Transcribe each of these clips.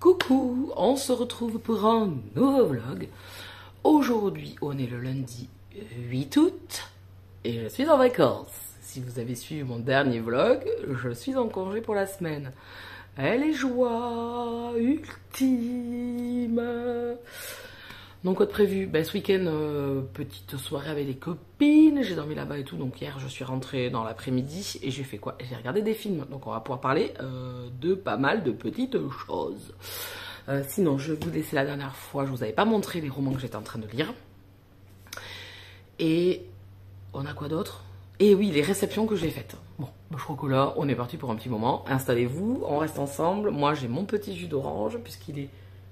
Coucou, on se retrouve pour un nouveau vlog. Aujourd'hui, on est le lundi 8 août et je suis en vacances. Si vous avez suivi mon dernier vlog, je suis en congé pour la semaine. Elle est joie ultime. Donc, quoi de prévu? Ce week-end, petite soirée avec les copines. J'ai dormi là-bas et tout. Donc, hier, je suis rentrée dans l'après-midi et j'ai fait quoi? J'ai regardé des films. Donc, on va pouvoir parler de pas mal de petites choses. Sinon, je vous laissais la dernière fois. Je vous avais pas montré les romans que j'étais en train de lire. Et on a quoi d'autre? Et oui, les réceptions que j'ai faites. Bon, je crois que là, on est parti pour un petit moment. Installez-vous, on reste ensemble. Moi, j'ai mon petit jus d'orange puisqu'il est...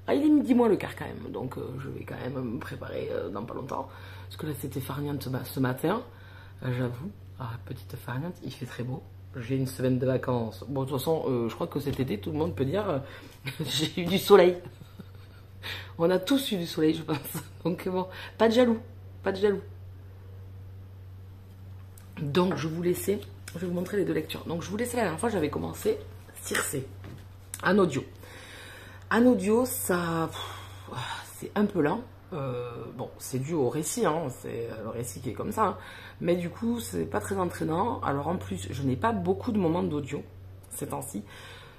Ah, il est midi moins le quart quand même, donc je vais quand même me préparer dans pas longtemps. Parce que là, c'était farniente ce matin, j'avoue. Ah, petite farniente, il fait très beau. J'ai une semaine de vacances. Bon, de toute façon, je crois que cet été, tout le monde peut dire j'ai eu du soleil. On a tous eu du soleil, je pense. Donc bon, pas de jaloux, pas de jaloux. Donc, je vais vous montrer les deux lectures. Donc, je vous laissais la dernière fois, j'avais commencé Circé, en audio. En audio, ça, c'est un peu lent. Bon, c'est dû au récit, hein, c'est le récit qui est comme ça. Hein. Mais du coup, c'est pas très entraînant. Alors en plus, je n'ai pas beaucoup de moments d'audio ces temps-ci.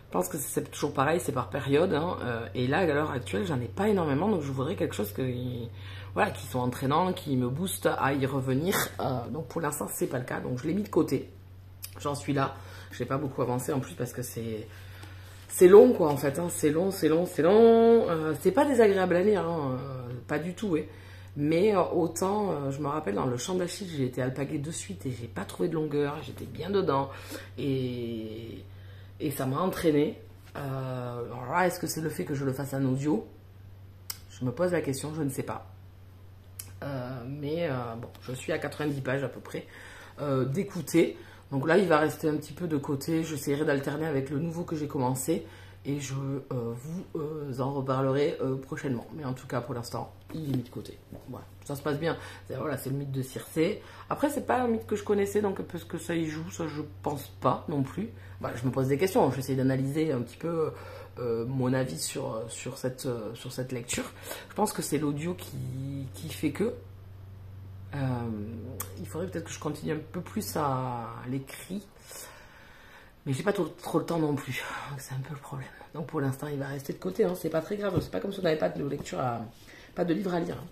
Je pense que c'est toujours pareil, c'est par période. Hein, et là, à l'heure actuelle, j'en ai pas énormément. Donc je voudrais quelque chose voilà, qui sont entraînants, qui me booste à y revenir. Donc pour l'instant, c'est pas le cas. Donc je l'ai mis de côté. J'en suis là. Je n'ai pas beaucoup avancé en plus parce que c'est long quoi en fait, hein. C'est long. C'est pas désagréable à lire, hein. Pas du tout. Ouais. Mais autant, je me rappelle dans le Chant d'Achille, j'ai été alpaguée de suite et j'ai pas trouvé de longueur, j'étais bien dedans et ça m'a entraîné. Alors là, est-ce que c'est le fait que je le fasse en audio? Je me pose la question, je ne sais pas. Mais bon, je suis à 90 pages à peu près d'écouter. Donc là, il va rester un petit peu de côté. J'essaierai d'alterner avec le nouveau que j'ai commencé. Et je vous en reparlerai prochainement. Mais en tout cas, pour l'instant, il est mis de côté. Bon, voilà, ça se passe bien. Voilà, c'est le mythe de Circé. Après, c'est pas un mythe que je connaissais. Donc, est-ce que ça y joue? Ça, je pense pas non plus. Voilà, je me pose des questions. J'essaie d'analyser un petit peu mon avis sur cette lecture. Je pense que c'est l'audio qui fait que... il faudrait peut-être que je continue un peu plus à l'écrit, mais j'ai pas trop le temps non plus, c'est un peu le problème. Donc pour l'instant il va rester de côté, hein. C'est pas très grave, c'est pas comme si on n'avait pas de lecture pas de livre à lire.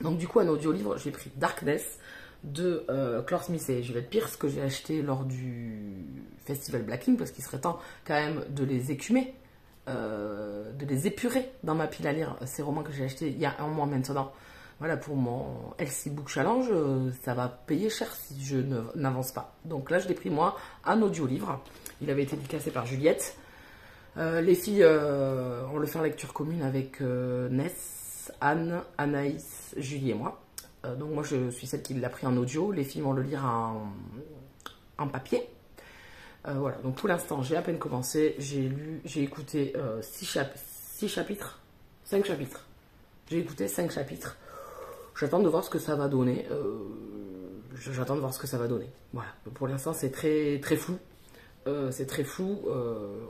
Donc du coup en audio-livre j'ai pris Darkness de Clore Smith et Juliette Pierce que j'ai acheté lors du festival Blacking parce qu'il serait temps quand même de les écumer, de les épurer dans ma pile à lire, ces romans que j'ai achetés il y a un mois maintenant. Voilà, pour mon LC Book Challenge, ça va payer cher si je n'avance pas. Donc là, je l'ai pris moi, un audio-livre. Il avait été dédicacé par Juliette. Les filles ont le faire lecture commune avec Ness, Anne, Anaïs, Julie et moi. Donc moi, je suis celle qui l'a pris en audio. Les filles vont le lire en papier. Voilà, donc pour l'instant, j'ai à peine commencé. J'ai écouté 5 chapitres. J'ai écouté 5 chapitres. J'attends de voir ce que ça va donner. Voilà. Pour l'instant, c'est très flou. C'est très flou.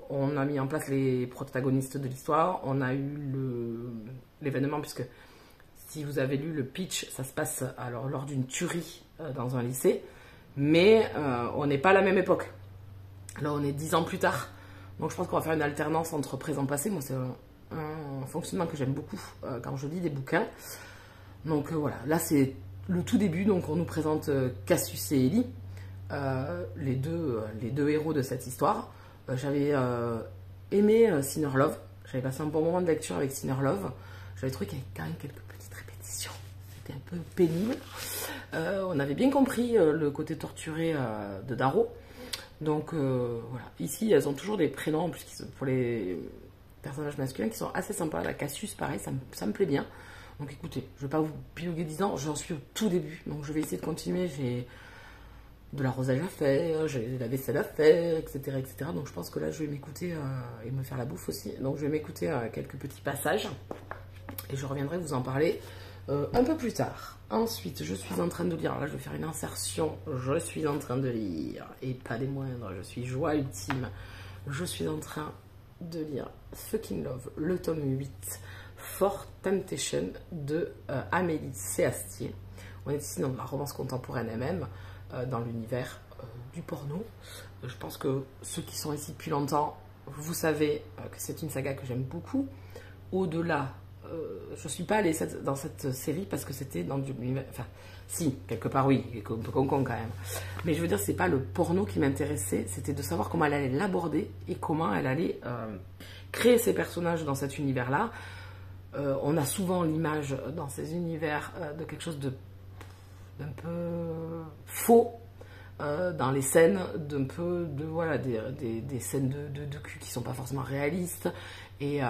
On a mis en place les protagonistes de l'histoire. On a eu l'événement, puisque si vous avez lu le pitch, ça se passe alors lors d'une tuerie dans un lycée. Mais on n'est pas à la même époque. Là, on est 10 ans plus tard. Donc, je pense qu'on va faire une alternance entre présent et passé. Moi, c'est un fonctionnement que j'aime beaucoup quand je lis des bouquins. Donc voilà, là c'est le tout début, donc on nous présente Cassius et Ellie, les deux héros de cette histoire. J'avais aimé Sinner Love, j'avais passé un bon moment de lecture avec Sinner Love, j'avais trouvé qu'il y avait quand même quelques petites répétitions, c'était un peu pénible. On avait bien compris le côté torturé de Darrow, donc voilà, ici elles ont toujours des prénoms en plus pour les personnages masculins qui sont assez sympas. La Cassius, pareil, ça me plaît bien. Donc écoutez, je ne vais pas vous piloguer 10 ans, j'en suis au tout début, donc je vais essayer de continuer. J'ai de l'arrosage à faire, j'ai la vaisselle à faire, etc., etc. Donc je pense que là, je vais m'écouter et me faire la bouffe aussi. Donc je vais m'écouter quelques petits passages et je reviendrai vous en parler un peu plus tard. Ensuite, je suis en train de lire, là je vais faire une insertion, je suis en train de lire, et pas des moindres, je suis joie ultime. Je suis en train de lire Fucking Love, le tome 8, For Temptation de Amélie C. Astier. On est ici dans la romance contemporaine elle-même, dans l'univers du porno. Je pense que ceux qui sont ici depuis longtemps, vous savez que c'est une saga que j'aime beaucoup. Au-delà, je ne suis pas allée dans cette série parce que c'était dans l'univers... Enfin, si, quelque part oui, un peu con quand même. Mais je veux dire, c'est pas le porno qui m'intéressait, c'était de savoir comment elle allait l'aborder et comment elle allait créer ses personnages dans cet univers-là. On a souvent l'image dans ces univers de quelque chose d'un peu faux, dans les scènes, voilà, des scènes de cul qui sont pas forcément réalistes et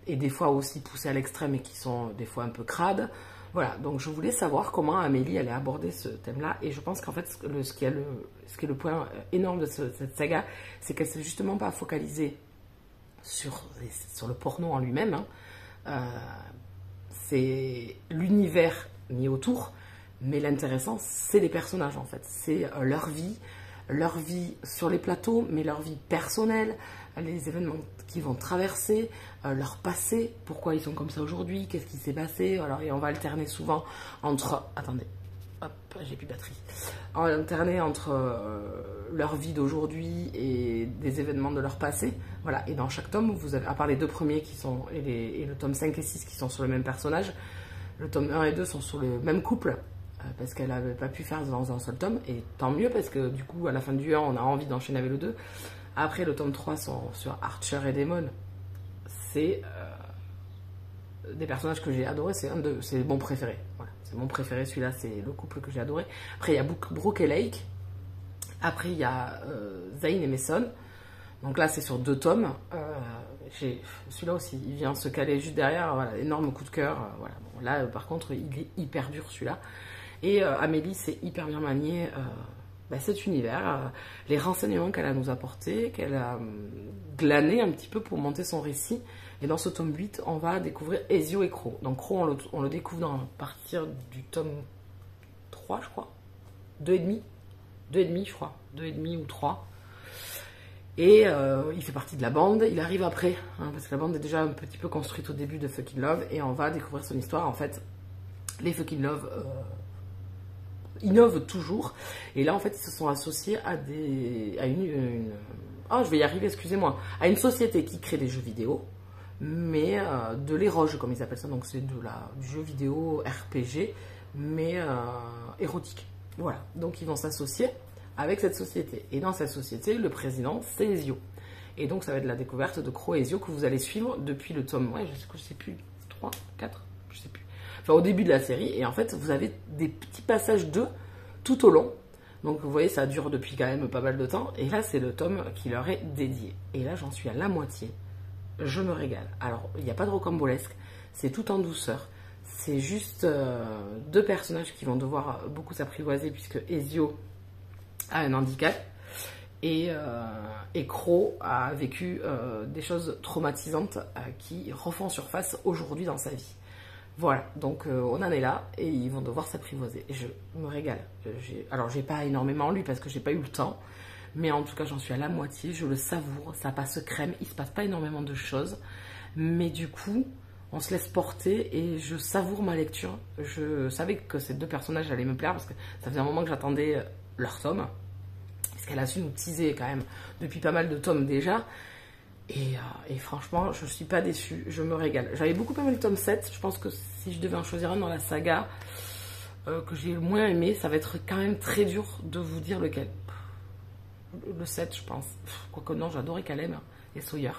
des fois aussi poussées à l'extrême et qui sont des fois un peu crades. Voilà, donc je voulais savoir comment Amélie allait aborder ce thème-là, et je pense qu'en fait, ce qui est le point énorme de cette saga, c'est qu'elle ne s'est justement pas focalisée sur le porno en lui-même, hein. C'est l'univers mis autour, mais l'intéressant, c'est les personnages en fait, c'est leur vie sur les plateaux, mais leur vie personnelle, les événements qu'ils vont traverser, leur passé, pourquoi ils sont comme ça aujourd'hui, qu'est-ce qui s'est passé. Alors, et on va alterner souvent entre... Attendez, hop, j'ai plus de batterie. On va alterner entre leur vie d'aujourd'hui et des événements de leur passé. Voilà, et dans chaque tome, vous avez, à part les deux premiers qui sont, et le tome 5 et 6 qui sont sur le même personnage, le tome 1 et 2 sont sur le même couple, parce qu'elle n'avait pas pu faire dans un seul tome, et tant mieux, parce que du coup, à la fin du 1, on a envie d'enchaîner avec le 2. Après, le tome 3 sont sur Archer et Damon. C'est des personnages que j'ai adorés, c'est mon préféré. Voilà, c'est mon préféré, celui-là, c'est le couple que j'ai adoré. Après, il y a Brooke et Lake. Après, il y a Zane et Mason. Donc là, c'est sur 2 tomes. Celui-là aussi, il vient se caler juste derrière. Voilà, énorme coup de cœur. Voilà. Bon, là, par contre, il est hyper dur, celui-là. Et Amélie, c'est hyper bien manié. Cet univers, les renseignements qu'elle a nous apportés, qu'elle a glané un petit peu pour monter son récit. Et dans ce tome 8, on va découvrir Ezio et Crow. Donc Crow, on le découvre à partir du tome 3, je crois. 2,5. 2,5, je crois. 2,5 ou 3. Et il fait partie de la bande. Il arrive après, hein, parce que la bande est déjà un petit peu construite au début de Fucking Love. Et on va découvrir son histoire. En fait, les Fucking Love... innovent toujours, et là en fait ils se sont associés à je vais y arriver, excusez-moi, à une société qui crée des jeux vidéo, mais de l'éroge comme ils appellent ça, donc c'est du jeu vidéo RPG, mais érotique. Voilà, donc ils vont s'associer avec cette société, et dans cette société le président c'est Ezio, et donc ça va être la découverte de Crow et Ezio que vous allez suivre depuis le tome, je sais plus, 3, 4, je sais plus. Enfin, au début de la série, et en fait, vous avez des petits passages d'eux tout au long. Donc, vous voyez, ça dure depuis quand même pas mal de temps. Et là, c'est le tome qui leur est dédié. Et là, j'en suis à la moitié. Je me régale. Alors, il n'y a pas de rocambolesque. C'est tout en douceur. C'est juste 2 personnages qui vont devoir beaucoup s'apprivoiser puisque Ezio a un handicap. Et Crow a vécu des choses traumatisantes qui refont surface aujourd'hui dans sa vie. Voilà, donc on en est là et ils vont devoir s'apprivoiser. Et je me régale. Alors, j'ai pas énormément lu parce que j'ai pas eu le temps, mais en tout cas, j'en suis à la moitié. Je le savoure, ça passe crème. Il se passe pas énormément de choses, mais du coup, on se laisse porter et je savoure ma lecture. Je savais que ces 2 personnages allaient me plaire parce que ça faisait un moment que j'attendais leur tome, parce qu'elle a su nous teaser quand même depuis pas mal de tomes déjà. Et franchement, je ne suis pas déçue, je me régale. J'avais beaucoup aimé le tome 7, je pense que si je devais en choisir un dans la saga que j'ai le moins aimé, ça va être quand même très dur de vous dire lequel. Le 7, je pense. Quoique non, j'adorais Calem et Sawyer.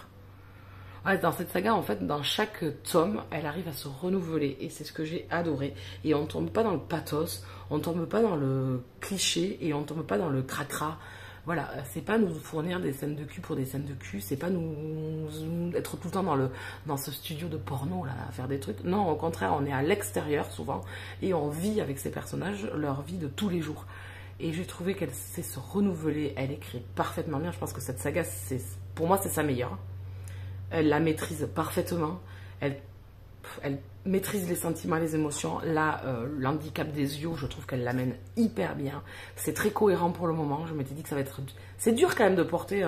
Ouais, dans cette saga, en fait, dans chaque tome, elle arrive à se renouveler et c'est ce que j'ai adoré. Et on ne tombe pas dans le pathos, on ne tombe pas dans le cliché et on ne tombe pas dans le cracra. Voilà, c'est pas nous fournir des scènes de cul pour des scènes de cul, c'est pas nous être tout le temps dans ce studio de porno là, à faire des trucs. Non, au contraire, on est à l'extérieur souvent et on vit avec ces personnages leur vie de tous les jours. Et j'ai trouvé qu'elle sait se renouveler, elle écrit parfaitement bien. Je pense que cette saga, pour moi, c'est sa meilleure. Elle la maîtrise parfaitement, elle maîtrise les sentiments, les émotions. Là, l'handicap des yeux, je trouve qu'elle l'amène hyper bien. C'est très cohérent pour le moment. Je m'étais dit que ça va être... C'est dur quand même de porter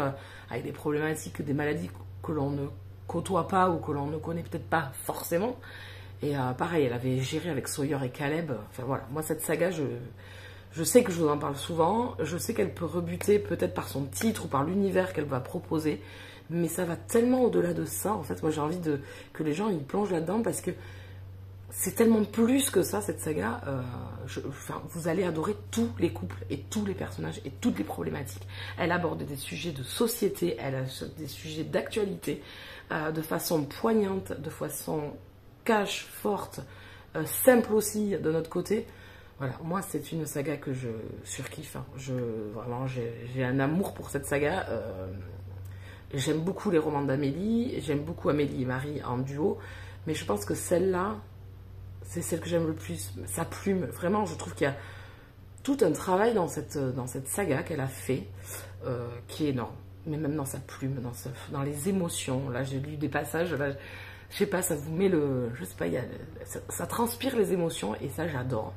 avec des problématiques, des maladies que l'on ne côtoie pas ou que l'on ne connaît peut-être pas forcément. Et pareil, elle avait géré avec Sawyer et Caleb. Enfin voilà, moi cette saga, je sais que je vous en parle souvent. Je sais qu'elle peut rebuter peut-être par son titre ou par l'univers qu'elle va proposer. Mais ça va tellement au-delà de ça. En fait, moi j'ai envie que les gens y plongent là-dedans parce que c'est tellement plus que ça, cette saga. Enfin, vous allez adorer tous les couples et tous les personnages et toutes les problématiques. Elle aborde des sujets de société, elle a des sujets d'actualité de façon poignante, de façon cash, forte, simple aussi de notre côté. Voilà, moi c'est une saga que je surkiffe. Hein. Vraiment, j'ai un amour pour cette saga. J'aime beaucoup les romans d'Amélie, j'aime beaucoup Amélie et Marie en duo, mais je pense que celle-là, c'est celle que j'aime le plus. Sa plume, vraiment, je trouve qu'il y a tout un travail dans cette saga qu'elle a fait, qui est énorme. Mais même dans sa plume, dans les émotions. Là, j'ai lu des passages, là, je sais pas, ça vous met le... Je sais pas, ça transpire les émotions et ça, j'adore.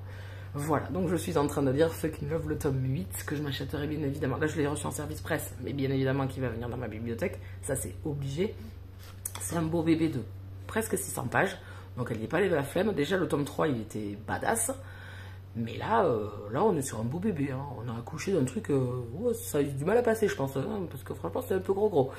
Voilà, donc je suis en train de lire Fucking Love, le tome 8, que je m'achèterai bien évidemment. Là, je l'ai reçu en service presse, mais bien évidemment qu'il va venir dans ma bibliothèque. Ça, c'est obligé. C'est un beau bébé de presque 600 pages. Donc elle n'y est pas allée de la flemme. Déjà le tome 3 il était badass. Mais là, on est sur un beau bébé. Hein. On a accouché d'un truc, ça a eu du mal à passer je pense. Hein, parce que franchement c'est un peu gros.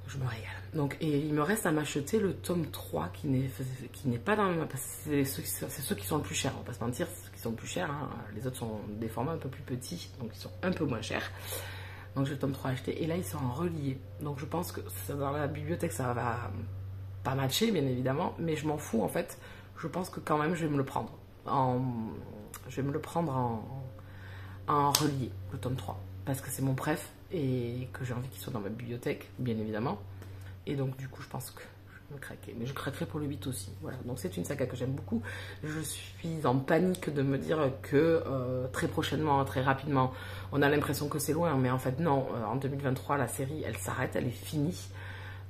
Je me régale. Donc, et il me reste à m'acheter le tome 3 qui n'est pas dans ma... C'est ceux qui sont le plus chers, on va pas se mentir, c'est ceux qui sont le plus chers. Hein. Les autres sont des formats un peu plus petits, donc ils sont un peu moins chers. Donc j'ai le tome 3 acheté. Et là ils sont en relié. Donc je pense que dans la bibliothèque ça va... pas matché bien évidemment, mais je m'en fous en fait. Je pense que quand même je vais me le prendre en relié, le tome 3, parce que c'est mon préf et que j'ai envie qu'il soit dans ma bibliothèque bien évidemment. Et donc du coup je pense que je vais me craquer, mais je craquerai pour le 8 aussi. Voilà, donc c'est une saga que j'aime beaucoup. Je suis en panique de me dire que très prochainement, très rapidement, on a l'impression que c'est loin, mais en fait non, en 2023 la série elle s'arrête, elle est finie.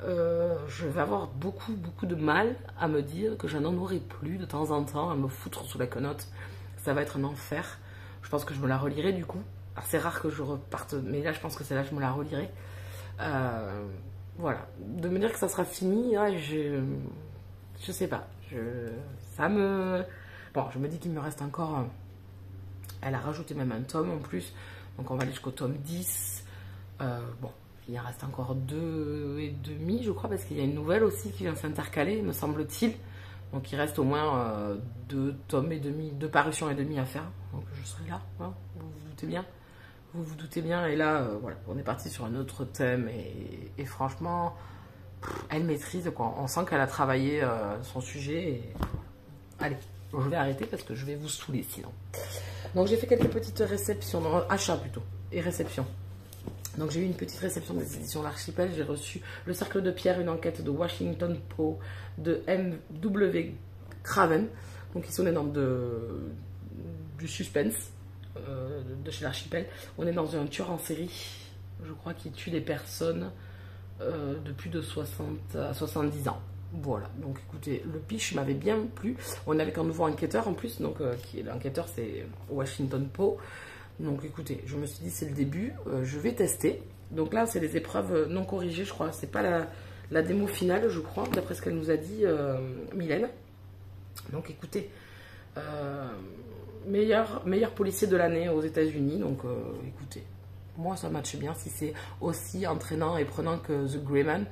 Je vais avoir beaucoup de mal à me dire que je n'en aurai plus de temps en temps à me foutre sous la quenotte. Ça va être un enfer. Je pense que je me la relirai du coup. Alors c'est rare que je reparte, mais là je pense que celle-là je me la relirai. Voilà, de me dire que ça sera fini, ouais, je sais pas. Bon, je me dis qu'il me reste encore. Elle a rajouté même un tome en plus, donc on va aller jusqu'au tome 10. Bon. Il en reste encore 2 et demi, je crois, parce qu'il y a une nouvelle aussi qui vient s'intercaler, me semble-t-il. Donc il reste au moins 2 tomes et demi, 2 parutions et demi à faire. Donc je serai là, hein, vous vous doutez bien. Vous vous doutez bien. Et là, voilà, on est parti sur un autre thème. Et franchement, elle maîtrise, quoi. On sent qu'elle a travaillé son sujet. Et... Allez, je vais arrêter parce que je vais vous saouler sinon. Donc j'ai fait quelques petites réceptions, non, achats plutôt, et réceptions. Donc j'ai eu une petite réception des éditions L'Archipel. J'ai reçu Le Cercle de Pierre, une enquête de Washington Poe de M.W. Craven. Donc ils sont des normes du suspense de chez L'Archipel. On est dans un tueur en série, je crois, qui tue des personnes de plus de 60 à 70 ans. Voilà, donc écoutez, le pitch m'avait bien plu. On est avec un nouveau enquêteur en plus, donc l'enquêteur c'est Washington Poe. Donc écoutez, je me suis dit c'est le début, je vais tester. Donc là c'est les épreuves non corrigées je crois, c'est pas la démo finale je crois, d'après ce qu'elle nous a dit Mylène. Donc écoutez, meilleur policier de l'année aux États-Unis, donc écoutez, moi ça matche bien, si c'est aussi entraînant et prenant que The Grey Man,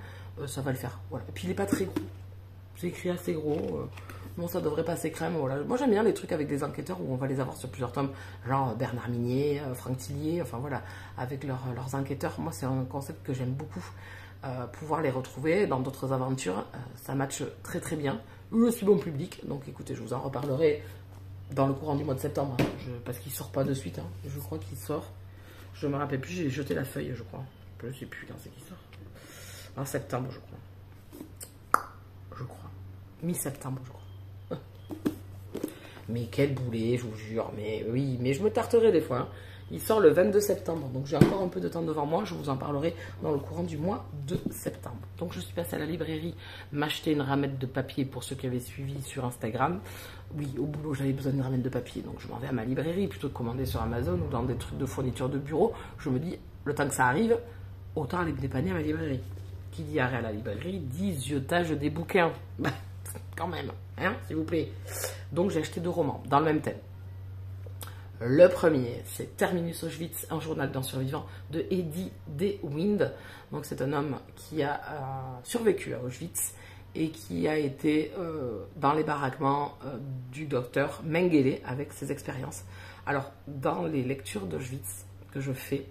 ça va le faire. Voilà. Et puis il n'est pas très gros, c'est écrit assez gros. Bon, ça devrait passer crème, voilà. Moi, j'aime bien les trucs avec des enquêteurs où on va les avoir sur plusieurs tomes, genre Bernard Minier, Franck Tillier, enfin voilà, avec leurs enquêteurs. Moi, c'est un concept que j'aime beaucoup. Pouvoir les retrouver dans d'autres aventures, ça matche très bien. Je suis bon public, donc écoutez, je vous en reparlerai dans le courant du mois de septembre, hein, parce qu'il sort pas de suite. Hein. Je crois qu'il sort. Je me rappelle plus, j'ai jeté la feuille, je crois. Je sais plus quand c'est qu'il sort. En septembre, je crois. Je crois. Mi-septembre, je crois. Mais quel boulet, je vous jure. Mais oui, mais je me tarterai des fois. Hein. Il sort le 22 septembre. Donc j'ai encore un peu de temps devant moi. Je vous en parlerai dans le courant du mois de septembre. Donc je suis passée à la librairie m'acheter une ramette de papier pour ceux qui avaient suivi sur Instagram. Oui, au boulot, j'avais besoin d'une ramette de papier. Donc je m'en vais à ma librairie plutôt que de commander sur Amazon ou dans des trucs de fourniture de bureau. Je me dis, le temps que ça arrive, autant aller me dépanner à ma librairie. qui dit arrêt à la librairie, dit ziotage des bouquins. Bah, quand même, hein, s'il vous plaît. Donc j'ai acheté 2 romans dans le même thème. Le premier, c'est Terminus Auschwitz, un journal d'un survivant de Eddie D. Wind. Donc c'est un homme qui a survécu à Auschwitz et qui a été dans les baraquements du docteur Mengele avec ses expériences. Alors, dans les lectures d'Auschwitz que je fais,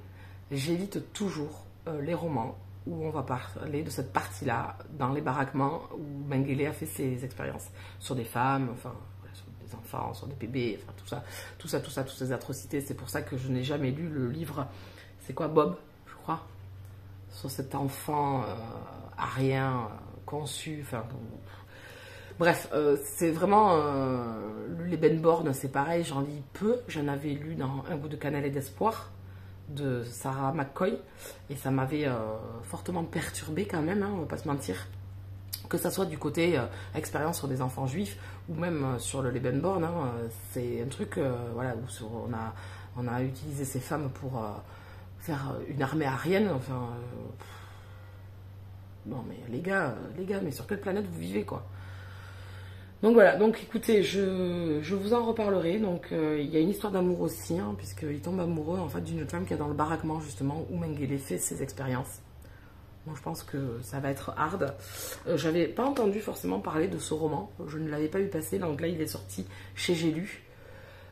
j'évite toujours les romans où on va parler de cette partie-là, dans les baraquements où Mengele a fait ses expériences sur des femmes, enfin, sur des enfants, sur des bébés, enfin toutes ces atrocités. C'est pour ça que je n'ai jamais lu le livre, c'est quoi, Bob, je crois, sur cet enfant arien conçu, enfin... Bref, c'est vraiment... les Ben Born, c'est pareil, j'en lis peu. J'en avais lu dans Un bout de cannelle et d'espoir de Sarah McCoy. Et ça m'avait fortement perturbé quand même, hein, on va pas se mentir. Que ça soit du côté expérience sur des enfants juifs ou même sur le Les Ben Born. Hein, c'est un truc voilà, où on a utilisé ces femmes pour faire une armée aryenne. Enfin... non mais les gars, mais sur quelle planète vous vivez, quoi? Donc voilà, donc écoutez, je vous en reparlerai. Donc il y a une histoire d'amour aussi, hein, puisqu'il tombe amoureux en fait d'une femme qui est dans le baraquement justement où Mengele fait ses expériences. Donc je pense que ça va être hard. J'avais pas entendu forcément parler de ce roman, je ne l'avais pas vu passer, donc là il est sorti chez J'ai lu,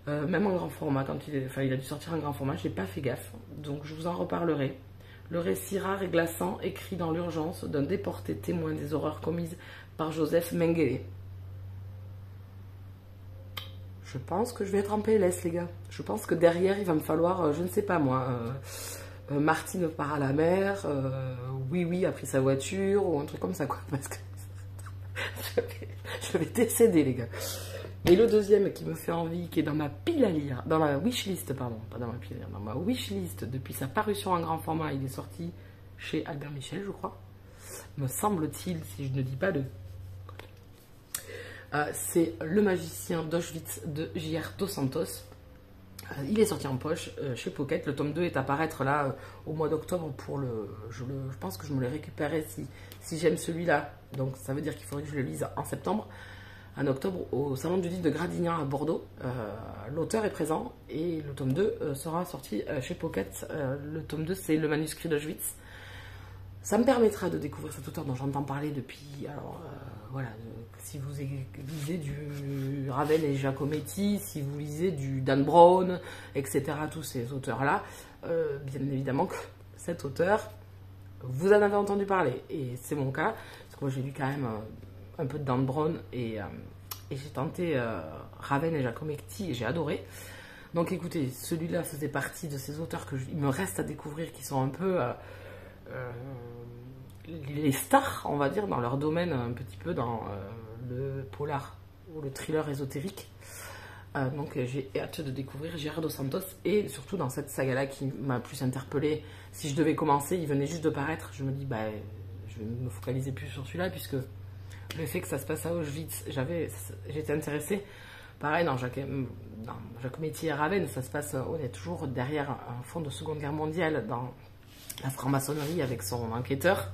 même en grand format, quand il a dû sortir en grand format, j'ai pas fait gaffe, donc je vous en reparlerai. Le récit rare et glaçant, écrit dans l'urgence d'un déporté témoin des horreurs commises par Joseph Mengele. Je pense que je vais être en PLS, les gars. Je pense que derrière, il va me falloir, je ne sais pas moi, Martine part à la mer, oui a pris sa voiture, ou un truc comme ça, quoi. Parce que je vais décéder, les gars. Et le deuxième qui me fait envie, qui est dans ma pile à lire, dans ma wishlist, pardon, pas dans ma pile à lire, dans ma wishlist, depuis sa parution en grand format, il est sorti chez Albert Michel, je crois, me semble-t-il, si je ne dis pas de... c'est Le Magicien d'Auschwitz de J.R. Dos Santos. Il est sorti en poche chez Pocket. Le tome 2 est à paraître là au mois d'octobre pour le... Je pense que je me l'ai récupéré si j'aime celui-là. Donc ça veut dire qu'il faudrait que je le lise en septembre. En octobre, au Salon du Livre de Gradignan à Bordeaux. L'auteur est présent et le tome 2 sera sorti chez Pocket. Le tome 2, c'est Le Manuscrit d'Auschwitz. Ça me permettra de découvrir cet auteur dont j'entends parler depuis... Alors, voilà, si vous lisez du Ravel et Giacometti, si vous lisez du Dan Brown, etc., tous ces auteurs-là, bien évidemment que cet auteur, vous en avez entendu parler. Et c'est mon cas, parce que moi j'ai lu quand même un peu de Dan Brown et j'ai tenté Ravel et Giacometti et j'ai adoré. Donc écoutez, celui-là faisait partie de ces auteurs qu'il me reste à découvrir, qui sont un peu... les stars, on va dire, dans leur domaine, un petit peu dans le polar ou le thriller ésotérique. Donc j'ai hâte de découvrir J.R. Dos Santos et surtout dans cette saga-là qui m'a plus interpellée. Si je devais commencer, il venait juste de paraître, je me dis, bah, je vais me focaliser plus sur celui-là, puisque le fait que ça se passe à Auschwitz, j'étais intéressée. Pareil, dans Giacometti et Raven, ça se passe, on est toujours derrière un fond de Seconde Guerre mondiale, dans la franc-maçonnerie avec son enquêteur.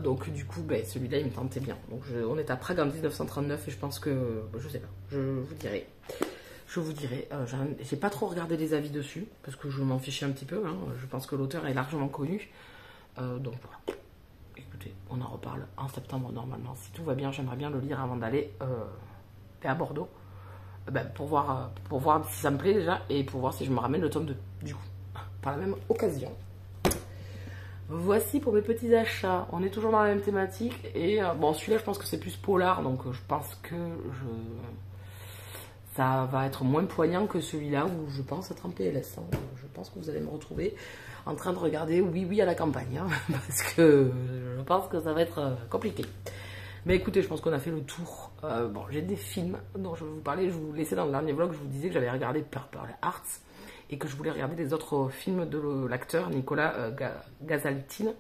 Donc du coup, ben, celui-là, il me tentait bien. Donc on est à Prague en 1939 et je pense que, je sais pas, je vous dirai. J'ai pas trop regardé les avis dessus, parce que je m'en fichais un petit peu. Hein. Je pense que l'auteur est largement connu. Donc voilà. Écoutez, on en reparle en septembre normalement. Si tout va bien, j'aimerais bien le lire avant d'aller à Bordeaux. Pour voir si ça me plaît déjà, et pour voir si je me ramène le tome 2, du coup, par la même occasion. Voici pour mes petits achats. On est toujours dans la même thématique. Et bon, celui-là, je pense que c'est plus polar. Donc, je pense que ça va être moins poignant que celui-là où je pense être en PLS. Hein. Je pense que vous allez me retrouver en train de regarder Oui à la campagne. Hein, parce que je pense que ça va être compliqué. Mais écoutez, je pense qu'on a fait le tour. Bon, j'ai des films dont je vais vous parler. Je vous laissais dans le dernier vlog, je vous disais que j'avais regardé Purple Hearts. Et que je voulais regarder les autres films de l'acteur Nicolas Gazalitine.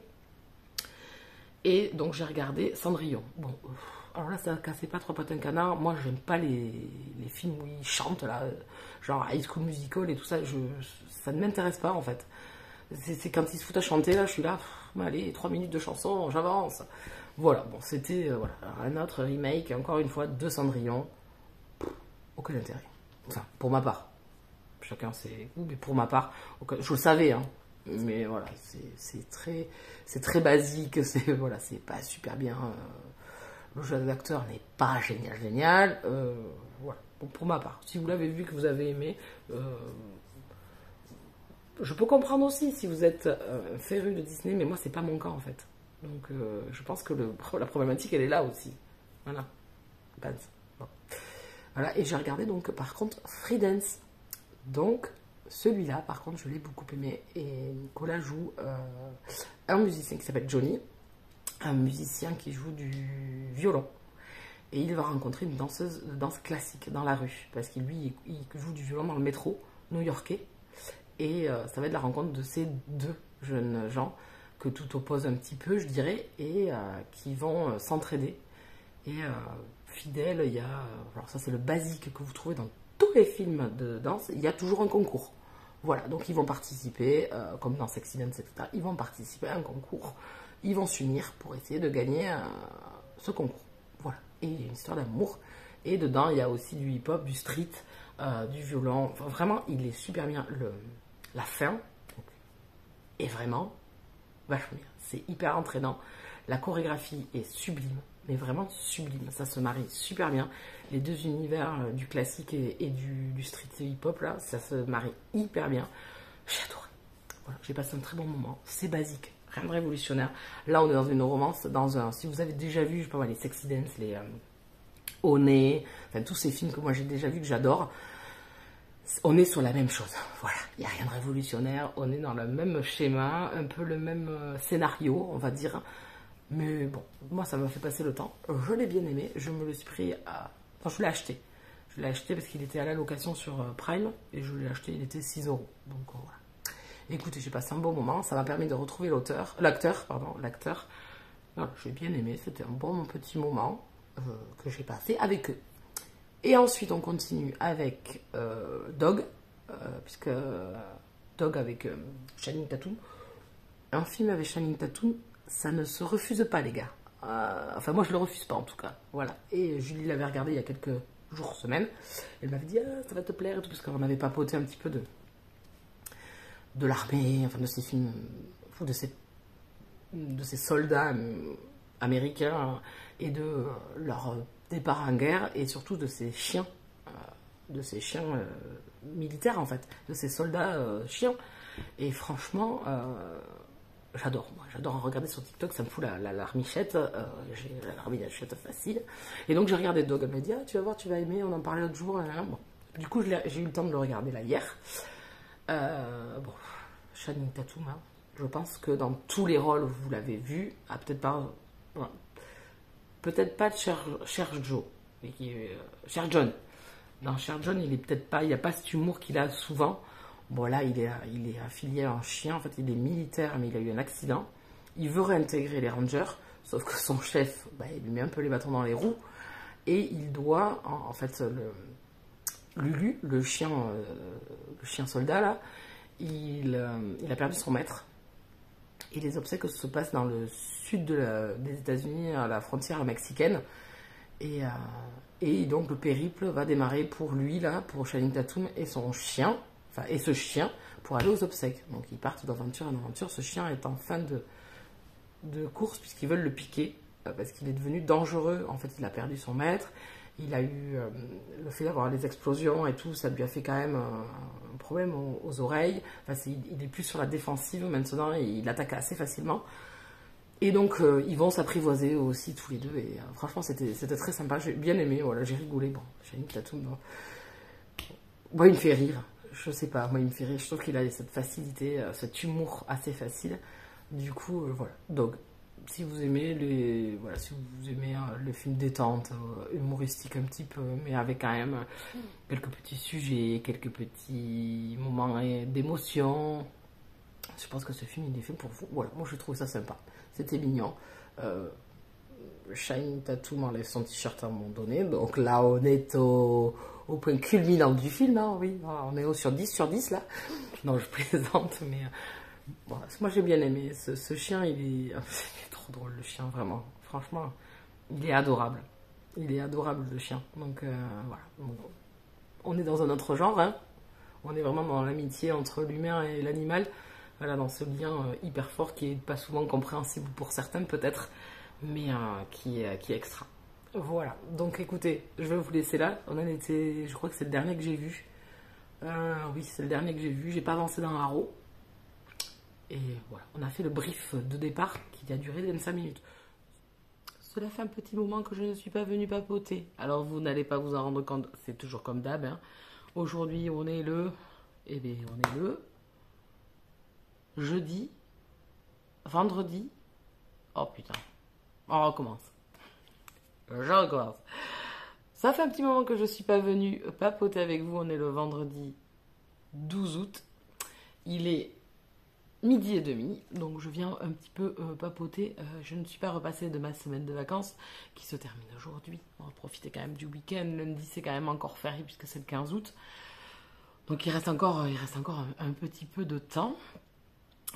Et donc j'ai regardé Cendrillon. Bon, alors là ça cassait pas trois pattes un canard. Moi j'aime pas les films où ils chantent là, genre High School Musical et tout ça. Ça ne m'intéresse pas en fait. C'est quand ils se foutent à chanter là, je suis là, mais allez, 3 minutes de chanson, j'avance. Voilà, bon, c'était voilà, un autre remake, encore une fois, de Cendrillon. Aucun intérêt. Enfin, pour ma part. Chacun ses goûts, mais pour ma part, je le savais, hein. Mais voilà, c'est très basique, voilà, c'est pas super bien. Le jeu d'acteur n'est pas génial. Voilà, bon, pour ma part. Si vous l'avez vu, que vous avez aimé, je peux comprendre aussi si vous êtes féru de Disney, mais moi, c'est pas mon cas en fait. Donc, je pense que la problématique, elle est là aussi. Voilà. Bon. Voilà, et j'ai regardé donc, par contre, Freedance. Donc, celui-là, par contre, je l'ai beaucoup aimé. Et Nicolas joue un musicien qui s'appelle Johnny, un musicien qui joue du violon. Et il va rencontrer une danseuse de danse classique dans la rue, parce qu'il lui, il joue du violon dans le métro new-yorkais. Et ça va être la rencontre de ces deux jeunes gens que tout oppose un petit peu, je dirais, et qui vont s'entraider. Et fidèle, il y a... alors ça, c'est le basique que vous trouvez dans tous les films de danse, il y a toujours un concours. Voilà, donc ils vont participer, comme dans Sexy Dance, etc. Ils vont participer à un concours. Ils vont s'unir pour essayer de gagner ce concours. Voilà, et il y a une histoire d'amour. Et dedans, il y a aussi du hip-hop, du street, du violon. Enfin, vraiment, il est super bien. La fin est vraiment vachement bien. C'est hyper entraînant. La chorégraphie est sublime, mais vraiment sublime. Ça se marie super bien. Les deux univers du classique et du street hip-hop, là, ça se marie hyper bien. J'ai adoré. Voilà, j'ai passé un très bon moment. C'est basique, rien de révolutionnaire. Là, on est dans une romance, si vous avez déjà vu, je sais pas, les Sexy Dance, les Oné, enfin tous ces films que moi j'ai déjà vus, que j'adore, on est sur la même chose. Voilà, il n'y a rien de révolutionnaire. On est dans le même schéma, un peu le même scénario, on va dire. Mais bon, moi ça m'a fait passer le temps. Je l'ai bien aimé. Je me le suis pris à... Enfin, je l'ai acheté. Je l'ai acheté parce qu'il était à la location sur Prime. Et je l'ai acheté, il était 6 €. Donc voilà. Écoutez, j'ai passé un bon moment. Ça m'a permis de retrouver l'acteur. Voilà, j'ai bien aimé. C'était un bon petit moment que j'ai passé avec eux. Et ensuite, on continue avec Dog. Puisque Dog avec Channing Tatum. Un film avec Channing Tatum, ça ne se refuse pas, les gars. Enfin, moi, je le refuse pas, en tout cas. Voilà. Et Julie l'avait regardé il y a quelques jours, semaines. Elle m'avait dit, ah, ça va te plaire, et tout, parce qu'on avait papoté un petit peu de l'armée, enfin, de ces films, de ces soldats américains, et de leur départ en guerre, et surtout de ces chiens, militaires, en fait, de ces soldats chiens. Et franchement... j'adore, moi, j'adore regarder sur TikTok, ça me fout la larmichette, j'ai la larmichette facile. Et donc j'ai regardé Dog, elle m'a dit, ah, tu vas voir, tu vas aimer, on en parlait l'autre jour. Bon. Du coup, j'ai eu le temps de le regarder là hier. Bon, Channing Tatum, hein. Je pense que dans tous les rôles, vous l'avez vu, peut-être pas, voilà. Peut-être pas de Cher Joe, mais Cher John. Dans Cher John, il est peut-être pas, il n'y a pas cet humour qu'il a souvent. Bon, là, il est affilié à un chien. En fait, il est militaire, mais il a eu un accident. Il veut réintégrer les Rangers, sauf que son chef, bah, il lui met un peu les bâtons dans les roues. Et il doit, en fait, Lulu, le chien soldat, là, il a perdu son maître. Et les obsèques se passent dans le sud des États-Unis, à la frontière mexicaine. Et donc, le périple va démarrer pour lui, là, pour Channing Tatum et son chien. Et ce chien pour aller aux obsèques. Donc ils partent d'aventure en aventure. Ce chien est en fin de course puisqu'ils veulent le piquer parce qu'il est devenu dangereux. En fait, il a perdu son maître. Il a eu le fait d'avoir les explosions et tout, ça lui a fait quand même un problème aux oreilles. Enfin, il est plus sur la défensive maintenant et il attaque assez facilement. Et donc ils vont s'apprivoiser aussi tous les deux. Et franchement, c'était très sympa. J'ai bien aimé. Voilà, j'ai rigolé. Bon, Channing Tatum, bon. Moi, il me fait rire. Je sais pas, moi il me fait rire, je trouve qu'il a cette facilité, cet humour assez facile. Du coup, voilà. Donc, si vous aimez les films détente, humoristique un petit peu, mais avec quand même quelques petits sujets, quelques petits moments d'émotion, je pense que ce film il est fait pour vous. Voilà, moi je trouve ça sympa. C'était mignon. Channing Tatum enlève son t-shirt à un moment donné, donc là on est au point culminant du film, hein, oui, on est sur 10 là. Non, je plaisante, mais Bon, moi j'ai bien aimé. Ce chien, il est trop drôle, le chien, vraiment. Franchement, il est adorable. Il est adorable, le chien. Donc voilà. Donc, on est dans un autre genre, hein. On est vraiment dans l'amitié entre l'humain et l'animal. Voilà, dans ce lien hyper fort qui est pas souvent compréhensible pour certains peut-être, mais qui est extra. Voilà, donc écoutez, je vais vous laisser là. On en était, je crois que c'est le dernier que j'ai vu. Oui, c'est le dernier que j'ai vu. J'ai pas avancé dans Haro. Et voilà, on a fait le brief de départ qui a duré 25 minutes. Cela fait un petit moment que je ne suis pas venue papoter. Alors vous n'allez pas vous en rendre compte, c'est toujours comme d'hab, hein. Aujourd'hui, on est le... Eh bien, on est le... Jeudi. Vendredi. Oh putain. On recommence. Je recommence. Ça fait un petit moment que je ne suis pas venue papoter avec vous. On est le vendredi 12 août. Il est midi et demi. Donc je viens un petit peu papoter. Je ne suis pas repassée de ma semaine de vacances qui se termine aujourd'hui. On va profiter quand même du week-end. Lundi, c'est quand même encore férié puisque c'est le 15 août. Donc il reste encore un petit peu de temps.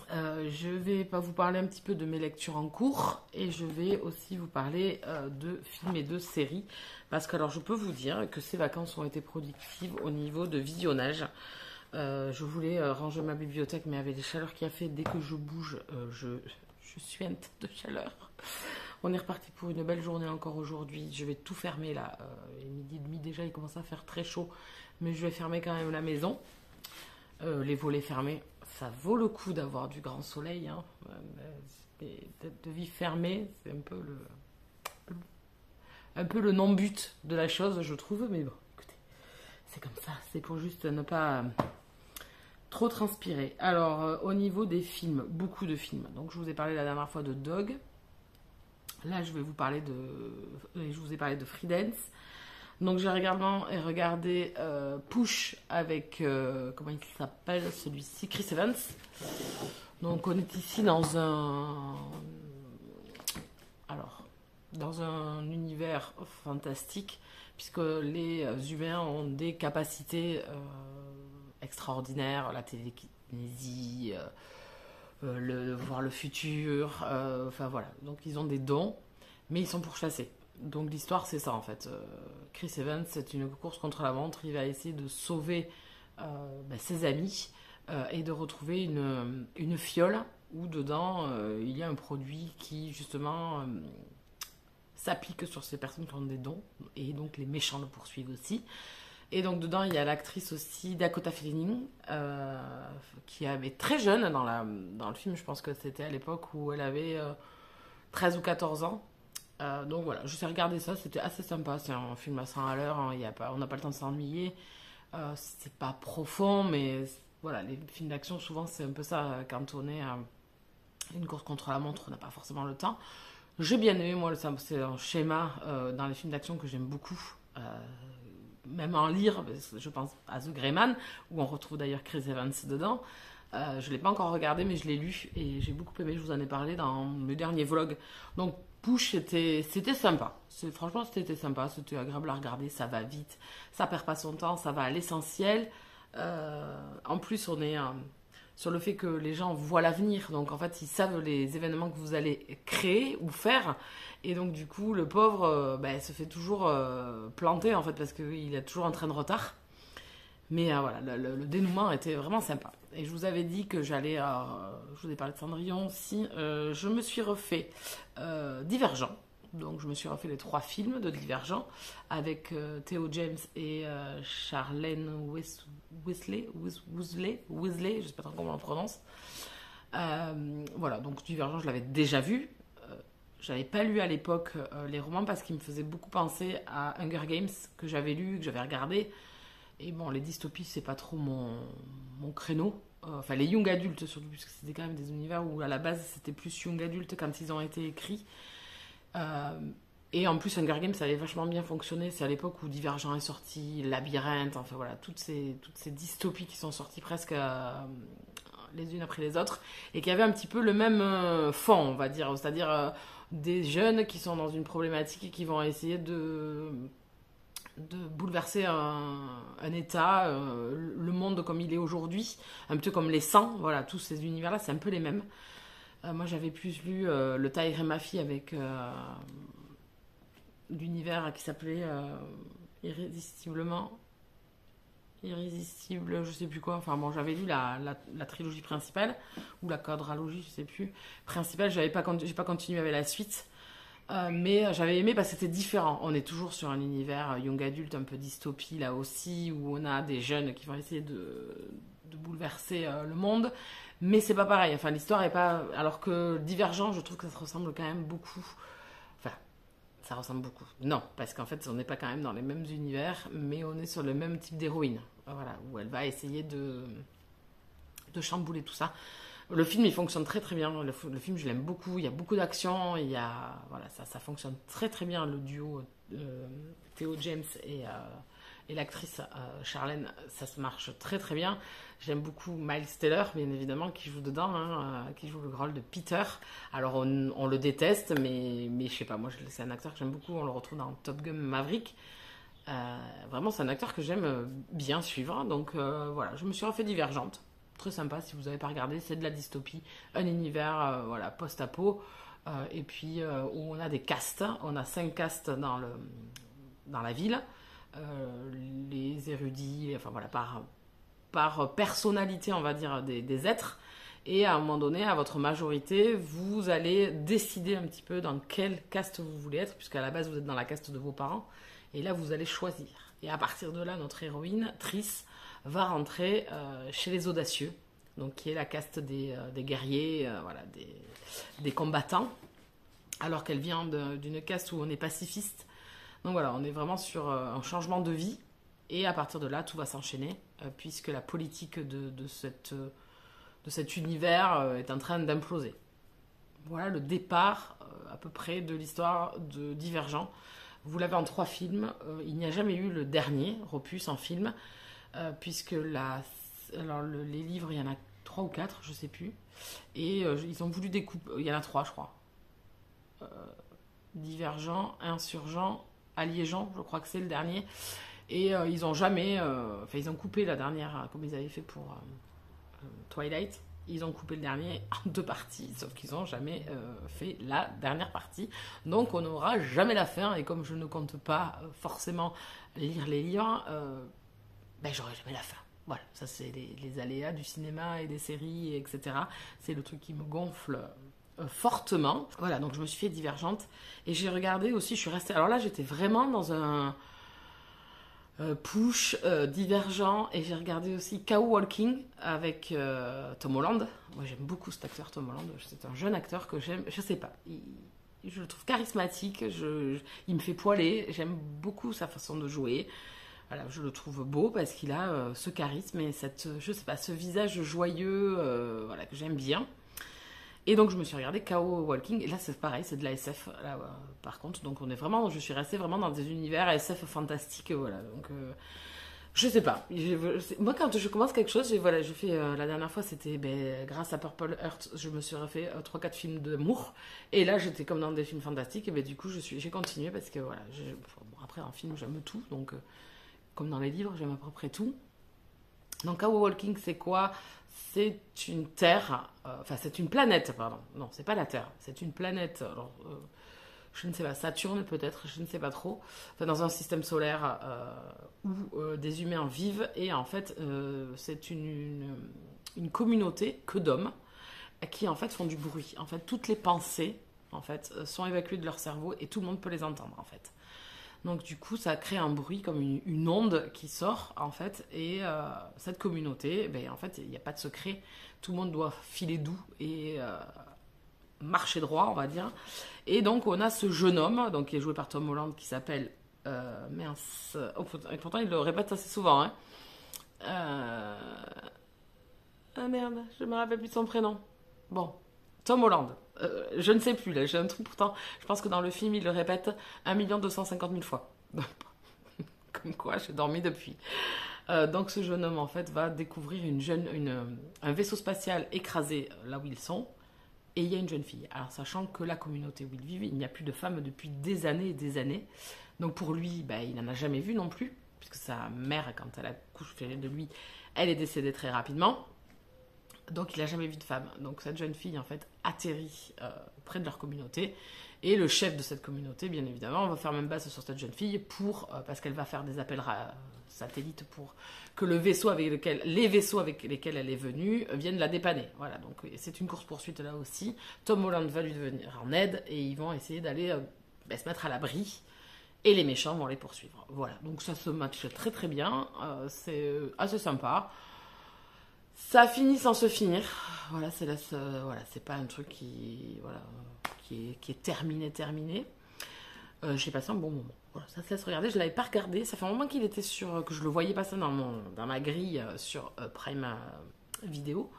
Je vais pas vous parler un petit peu de mes lectures en cours et je vais aussi vous parler de films et de séries parce que alors je peux vous dire que ces vacances ont été productives au niveau de visionnage. Je voulais ranger ma bibliothèque mais avec les chaleurs qu'il y a fait, dès que je bouge, je suis une tête de chaleur. On est reparti pour une belle journée encore aujourd'hui. Je vais tout fermer là. Il est midi et demi déjà, il commence à faire très chaud, mais je vais fermer quand même la maison. Les volets fermés, ça vaut le coup d'avoir du grand soleil, hein. De vie fermée, c'est un peu le non-but de la chose, je trouve. Mais bon, écoutez, c'est comme ça. C'est pour juste ne pas trop transpirer. Alors, au niveau des films, beaucoup de films. Donc, je vous ai parlé la dernière fois de Dog. Là, je vous ai parlé de Freedance. Donc j'ai également regardé Push avec, comment il s'appelle celui-ci, Chris Evans. Donc on est ici dans dans un univers fantastique, puisque les humains ont des capacités extraordinaires, la télékinésie, voir le futur, enfin voilà. Donc ils ont des dons, mais ils sont pourchassés. Donc l'histoire c'est ça en fait. Chris Evans, c'est une course contre la montre. Il va essayer de sauver ses amis et de retrouver une fiole où dedans il y a un produit qui justement s'applique sur ces personnes qui ont des dons et donc les méchants le poursuivent aussi. Et donc dedans il y a l'actrice aussi Dakota Fanning qui avait très jeune dans le film. Je pense que c'était à l'époque où elle avait 13 ou 14 ans. Donc voilà, je sais regarder ça, c'était assez sympa. C'est un film à 100 à l'heure, hein, on n'a pas le temps de s'ennuyer. C'est pas profond, mais voilà, les films d'action, souvent c'est un peu ça. Quand on est à une course contre la montre, on n'a pas forcément le temps. J'ai bien aimé, moi, c'est un schéma dans les films d'action que j'aime beaucoup. Même en lire, je pense à The Gray Man, où on retrouve d'ailleurs Chris Evans dedans. Je ne l'ai pas encore regardé, mais je l'ai lu et j'ai beaucoup aimé. Je vous en ai parlé dans le dernier vlog. Donc, Push, c'était sympa. Franchement, c'était sympa. C'était agréable à regarder. Ça va vite. Ça perd pas son temps. Ça va à l'essentiel. En plus, on est sur le fait que les gens voient l'avenir. Donc, en fait, ils savent les événements que vous allez créer ou faire. Et donc, du coup, le pauvre se fait toujours planter, en fait, parce qu'il a toujours un train de retard. Mais voilà, le dénouement était vraiment sympa. Et je vous avais dit que j'allais... je vous ai parlé de Cendrillon aussi. Je me suis refait Divergent. Donc je me suis refait les 3 films de Divergent avec Theo James et Charlène Weasley, je ne sais pas trop comment on le prononce. Voilà, donc Divergent, je l'avais déjà vu. J'avais pas lu à l'époque les romans parce qu'ils me faisaient beaucoup penser à Hunger Games que j'avais lu, que j'avais regardé. Et bon, les dystopies, c'est pas trop mon créneau. Enfin, les young adultes surtout, puisque c'était quand même des univers où à la base c'était plus young adultes quand ils ont été écrits. Et en plus, Hunger Games, ça avait vachement bien fonctionné. C'est à l'époque où Divergent est sorti, Labyrinthe, enfin voilà, toutes ces dystopies qui sont sorties presque les unes après les autres et qui avaient un petit peu le même fond, on va dire. C'est-à-dire des jeunes qui sont dans une problématique et qui vont essayer de bouleverser un état, le monde comme il est aujourd'hui, un peu comme les 100, voilà, tous ces univers-là, c'est un peu les mêmes. Moi, j'avais plus lu le Tahir et ma fille avec l'univers qui s'appelait Irrésistiblement. Irrésistible, je sais plus quoi. Enfin bon, j'avais lu la trilogie principale, ou la quadralogie, je sais plus. Principale, j'ai pas continué avec la suite. Mais j'avais aimé parce que c'était différent. On est toujours sur un univers young adulte, un peu dystopie là aussi, où on a des jeunes qui vont essayer de bouleverser le monde. Mais c'est pas pareil. Enfin, l'histoire est pas. Alors que Divergent, je trouve que ça se ressemble quand même beaucoup. Enfin, ça ressemble beaucoup. Non, parce qu'en fait, on n'est pas quand même dans les mêmes univers, mais on est sur le même type d'héroïne. Voilà, où elle va essayer de chambouler tout ça. Le film, il fonctionne très très bien. Le film, je l'aime beaucoup. Il y a beaucoup d'action. Voilà, ça fonctionne très très bien. Le duo Theo James et l'actrice Charlène, ça se marche très très bien. J'aime beaucoup Miles Teller, bien évidemment, qui joue dedans, qui joue le rôle de Peter. Alors on le déteste, mais je sais pas, moi c'est un acteur que j'aime beaucoup. On le retrouve dans Top Gun Maverick. Vraiment, c'est un acteur que j'aime bien suivre. Donc voilà, je me suis refait Divergente. Très sympa si vous n'avez pas regardé, c'est de la dystopie, un univers voilà, post-apo, et puis où on a des castes, on a 5 castes dans la ville, les érudits, enfin voilà, par personnalité on va dire des êtres, et à un moment donné, à votre majorité, vous allez décider un petit peu dans quelle caste vous voulez être, puisqu'à la base vous êtes dans la caste de vos parents, et là vous allez choisir. Et à partir de là, notre héroïne, Triss, va rentrer chez les audacieux, donc qui est la caste des guerriers, voilà, des combattants, alors qu'elle vient d'une caste où on est pacifiste. Donc voilà, on est vraiment sur un changement de vie, et à partir de là, tout va s'enchaîner, puisque la politique de cet univers est en train d'imploser. Voilà le départ à peu près de l'histoire de Divergent. Vous l'avez en 3 films, il n'y a jamais eu le dernier opus en film, puisque les livres, il y en a 3 ou 4, je sais plus, et ils ont voulu découper, il y en a 3 je crois, Divergent, Insurgent, Alliégeant, je crois que c'est le dernier, et ils ont jamais, ils ont coupé la dernière, comme ils avaient fait pour Twilight, ils ont coupé le dernier en 2 parties, sauf qu'ils n'ont jamais fait la dernière partie, donc on n'aura jamais la fin, et comme je ne compte pas forcément lire les livres, j'aurai jamais la fin. Voilà, ça c'est les aléas du cinéma et des séries, etc. C'est le truc qui me gonfle fortement. Voilà, donc je me suis fait Divergente, et j'ai regardé aussi, je suis restée... Alors là, j'étais vraiment dans un push Divergent, et j'ai regardé aussi Cow Walking avec Tom Holland. Moi j'aime beaucoup cet acteur, Tom Holland. C'est un jeune acteur que j'aime, je sais pas, je le trouve charismatique, il me fait poiler, j'aime beaucoup sa façon de jouer. Voilà, je le trouve beau parce qu'il a ce charisme et je sais pas, ce visage joyeux, voilà, que j'aime bien. Et donc je me suis regardé Cow Walking, et là c'est pareil, c'est de la SF là, par contre, donc je suis restée vraiment dans des univers SF fantastiques, voilà, donc je sais pas, moi quand je commence quelque chose, voilà, je fais, la dernière fois c'était grâce à Purple Heart, je me suis refait 3-4 films d'amour, et là j'étais comme dans des films fantastiques, et du coup j'ai continué parce que voilà, après en film j'aime tout, donc comme dans les livres j'aime à peu près tout. Donc Cow Walking, c'est quoi? C'est une terre, c'est une planète, pardon. Non, c'est pas la Terre, c'est une planète. Alors, je ne sais pas, Saturne peut-être, je ne sais pas trop. Enfin, dans un système solaire où des humains vivent, et en fait, c'est une communauté que d'hommes qui en fait font du bruit. En fait, toutes les pensées en fait sont évacuées de leur cerveau, et tout le monde peut les entendre en fait. Donc du coup, ça crée un bruit comme une onde qui sort, en fait, et cette communauté, en fait, il n'y a pas de secret, tout le monde doit filer doux et marcher droit, on va dire. Et donc, on a ce jeune homme, donc, qui est joué par Tom Holland, qui s'appelle... pourtant, il le répète assez souvent, hein. Ah merde, je me rappelle plus de son prénom. Bon, Tom Holland. Je ne sais plus, là, j'ai un truc pourtant. Je pense que dans le film, il le répète 1 250 000 fois. Comme quoi, j'ai dormi depuis. Donc, ce jeune homme, en fait, va découvrir un vaisseau spatial écrasé là où ils sont. et il y a une jeune fille. Alors sachant que la communauté où il vit, il n'y a plus de femmes depuis des années et des années. Donc pour lui, il n'en a jamais vu non plus, puisque sa mère, quand elle a couché de lui, elle est décédée très rapidement. Donc il n'a jamais vu de femme. Donc cette jeune fille, en fait, atterrit près de leur communauté. Et le chef de cette communauté, bien évidemment, va faire même base sur cette jeune fille parce qu'elle va faire des appels satellites pour que les vaisseaux avec lesquels elle est venue viennent la dépanner. Voilà, donc c'est une course-poursuite là aussi. Tom Holland va lui venir en aide et ils vont essayer d'aller se mettre à l'abri. Et les méchants vont les poursuivre. Voilà, donc ça se matche très très bien. C'est assez sympa. Ça finit sans se finir. Voilà, c'est pas un truc qui est terminé. J'ai passé un bon moment. Voilà, ça se laisse regarder. Je l'avais pas regardé. Ça fait un moment qu'il était que je le voyais passer dans ma grille sur Prime Vidéo.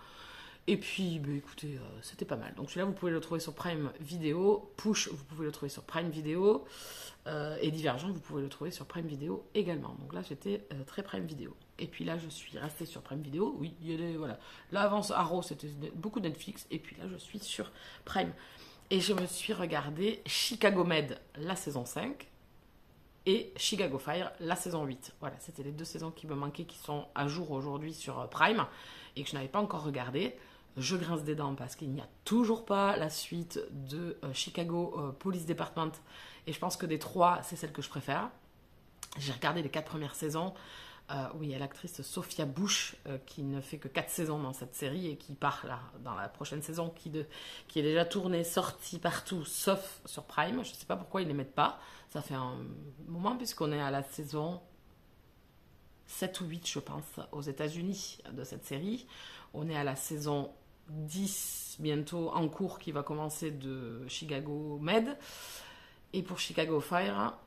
Et puis, écoutez, c'était pas mal. Donc celui-là, vous pouvez le trouver sur Prime Vidéo. Push, vous pouvez le trouver sur Prime Vidéo. Et Divergent, vous pouvez le trouver sur Prime Vidéo également. Donc là, j'étais très Prime Vidéo. Et puis là, je suis restée sur Prime Vidéo. Oui, il y a des, voilà. Là, avant Arrow, c'était beaucoup Netflix. Et puis là, je suis sur Prime. Et je me suis regardé Chicago Med, la saison 5. Et Chicago Fire, la saison 8. Voilà, c'était les 2 saisons qui me manquaient, qui sont à jour aujourd'hui sur Prime. Et que je n'avais pas encore regardé. Je grince des dents parce qu'il n'y a toujours pas la suite de Chicago Police Department. Et je pense que des 3, c'est celle que je préfère. J'ai regardé les 4 premières saisons. Oui, il y a l'actrice Sophia Bush qui ne fait que 4 saisons dans cette série et qui part là, dans la prochaine saison qui est déjà tournée, sortie partout, sauf sur Prime. Je ne sais pas pourquoi ils ne les mettent pas. Ça fait un moment puisqu'on est à la saison 7 ou 8, je pense, aux États-Unis de cette série. On est à la saison 10 bientôt en cours qui va commencer de Chicago Med. Et pour Chicago Fire,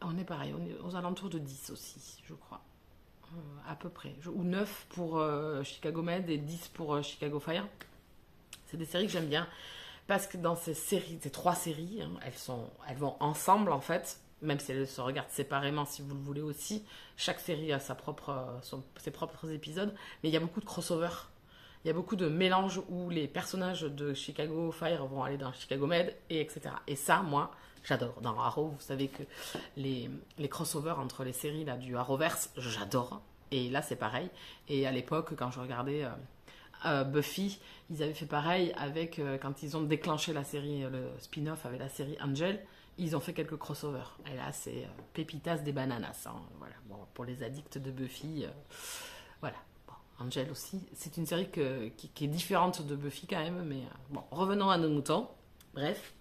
on est pareil, on est aux alentours de 10 aussi, je crois. À peu près. Ou 9 pour Chicago Med et 10 pour Chicago Fire. C'est des séries que j'aime bien. Parce que dans ces 3 séries, hein, elles vont ensemble en fait. Même si elles se regardent séparément si vous le voulez aussi. Chaque série a ses propres épisodes. Mais il y a beaucoup de crossover. Il y a beaucoup de mélanges où les personnages de Chicago Fire vont aller dans Chicago Med, et etc. Et ça, moi, j'adore. Dans Arrow, vous savez que les crossovers entre les séries là, du Arrowverse, j'adore. Et là, c'est pareil. Et à l'époque, quand je regardais Buffy, ils avaient fait pareil avec quand ils ont déclenché la série, le spin-off avec la série Angel, ils ont fait quelques crossovers. Et là, c'est pépitas des bananas. Hein. Voilà. Bon, pour les addicts de Buffy, voilà. Angel aussi, c'est une série qui est différente de Buffy quand même, mais bon, revenons à nos moutons. Bref.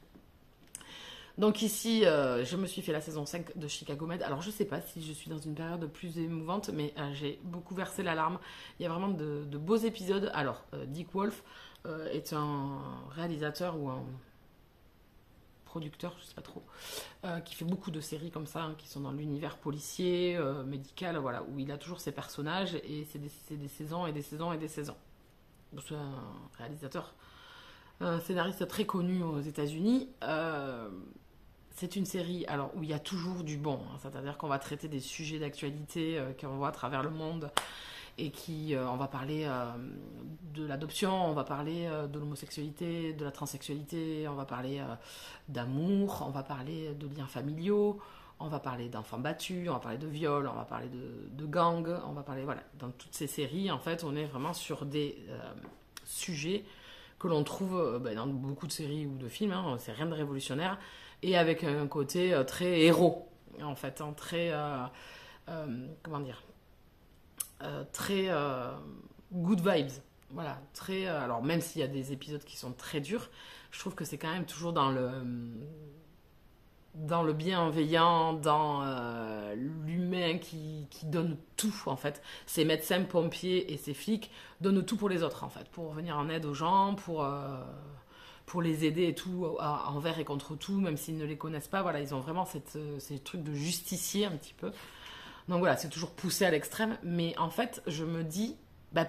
Donc ici, je me suis fait la saison 5 de Chicago Med. Alors je sais pas si je suis dans une période plus émouvante, mais j'ai beaucoup versé la larme. Il y a vraiment de beaux épisodes. Alors, Dick Wolf est un réalisateur ou un producteur, je sais pas trop, qui fait beaucoup de séries comme ça, hein, qui sont dans l'univers policier, médical, voilà, où il a toujours ses personnages et c'est des saisons et des saisons et des saisons. C'est un réalisateur, un scénariste très connu aux États-Unis. C'est une série alors où il y a toujours du bon, hein, c'est-à-dire qu'on va traiter des sujets d'actualité qu'on voit à travers le monde. Et on va parler de l'adoption, on va parler de l'homosexualité, de la transsexualité, on va parler d'amour, on va parler de liens familiaux, on va parler d'enfants battus, on va parler de viol, on va parler de gangs, on va parler, voilà, dans toutes ces séries, en fait, on est vraiment sur des sujets que l'on trouve dans beaucoup de séries ou de films, hein, c'est rien de révolutionnaire, et avec un côté très héros, en fait, hein, très, comment dire, très good vibes, voilà, très alors même s'il y a des épisodes qui sont très durs, je trouve que c'est quand même toujours dans le bienveillant, dans l'humain qui donne tout en fait. Ces médecins, pompiers et ces flics donnent tout pour les autres en fait, pour venir en aide aux gens, pour les aider et tout, envers et contre tout, même s'ils ne les connaissent pas, voilà, ils ont vraiment ces trucs de justicier un petit peu. Donc voilà, c'est toujours poussé à l'extrême, mais en fait, je me dis,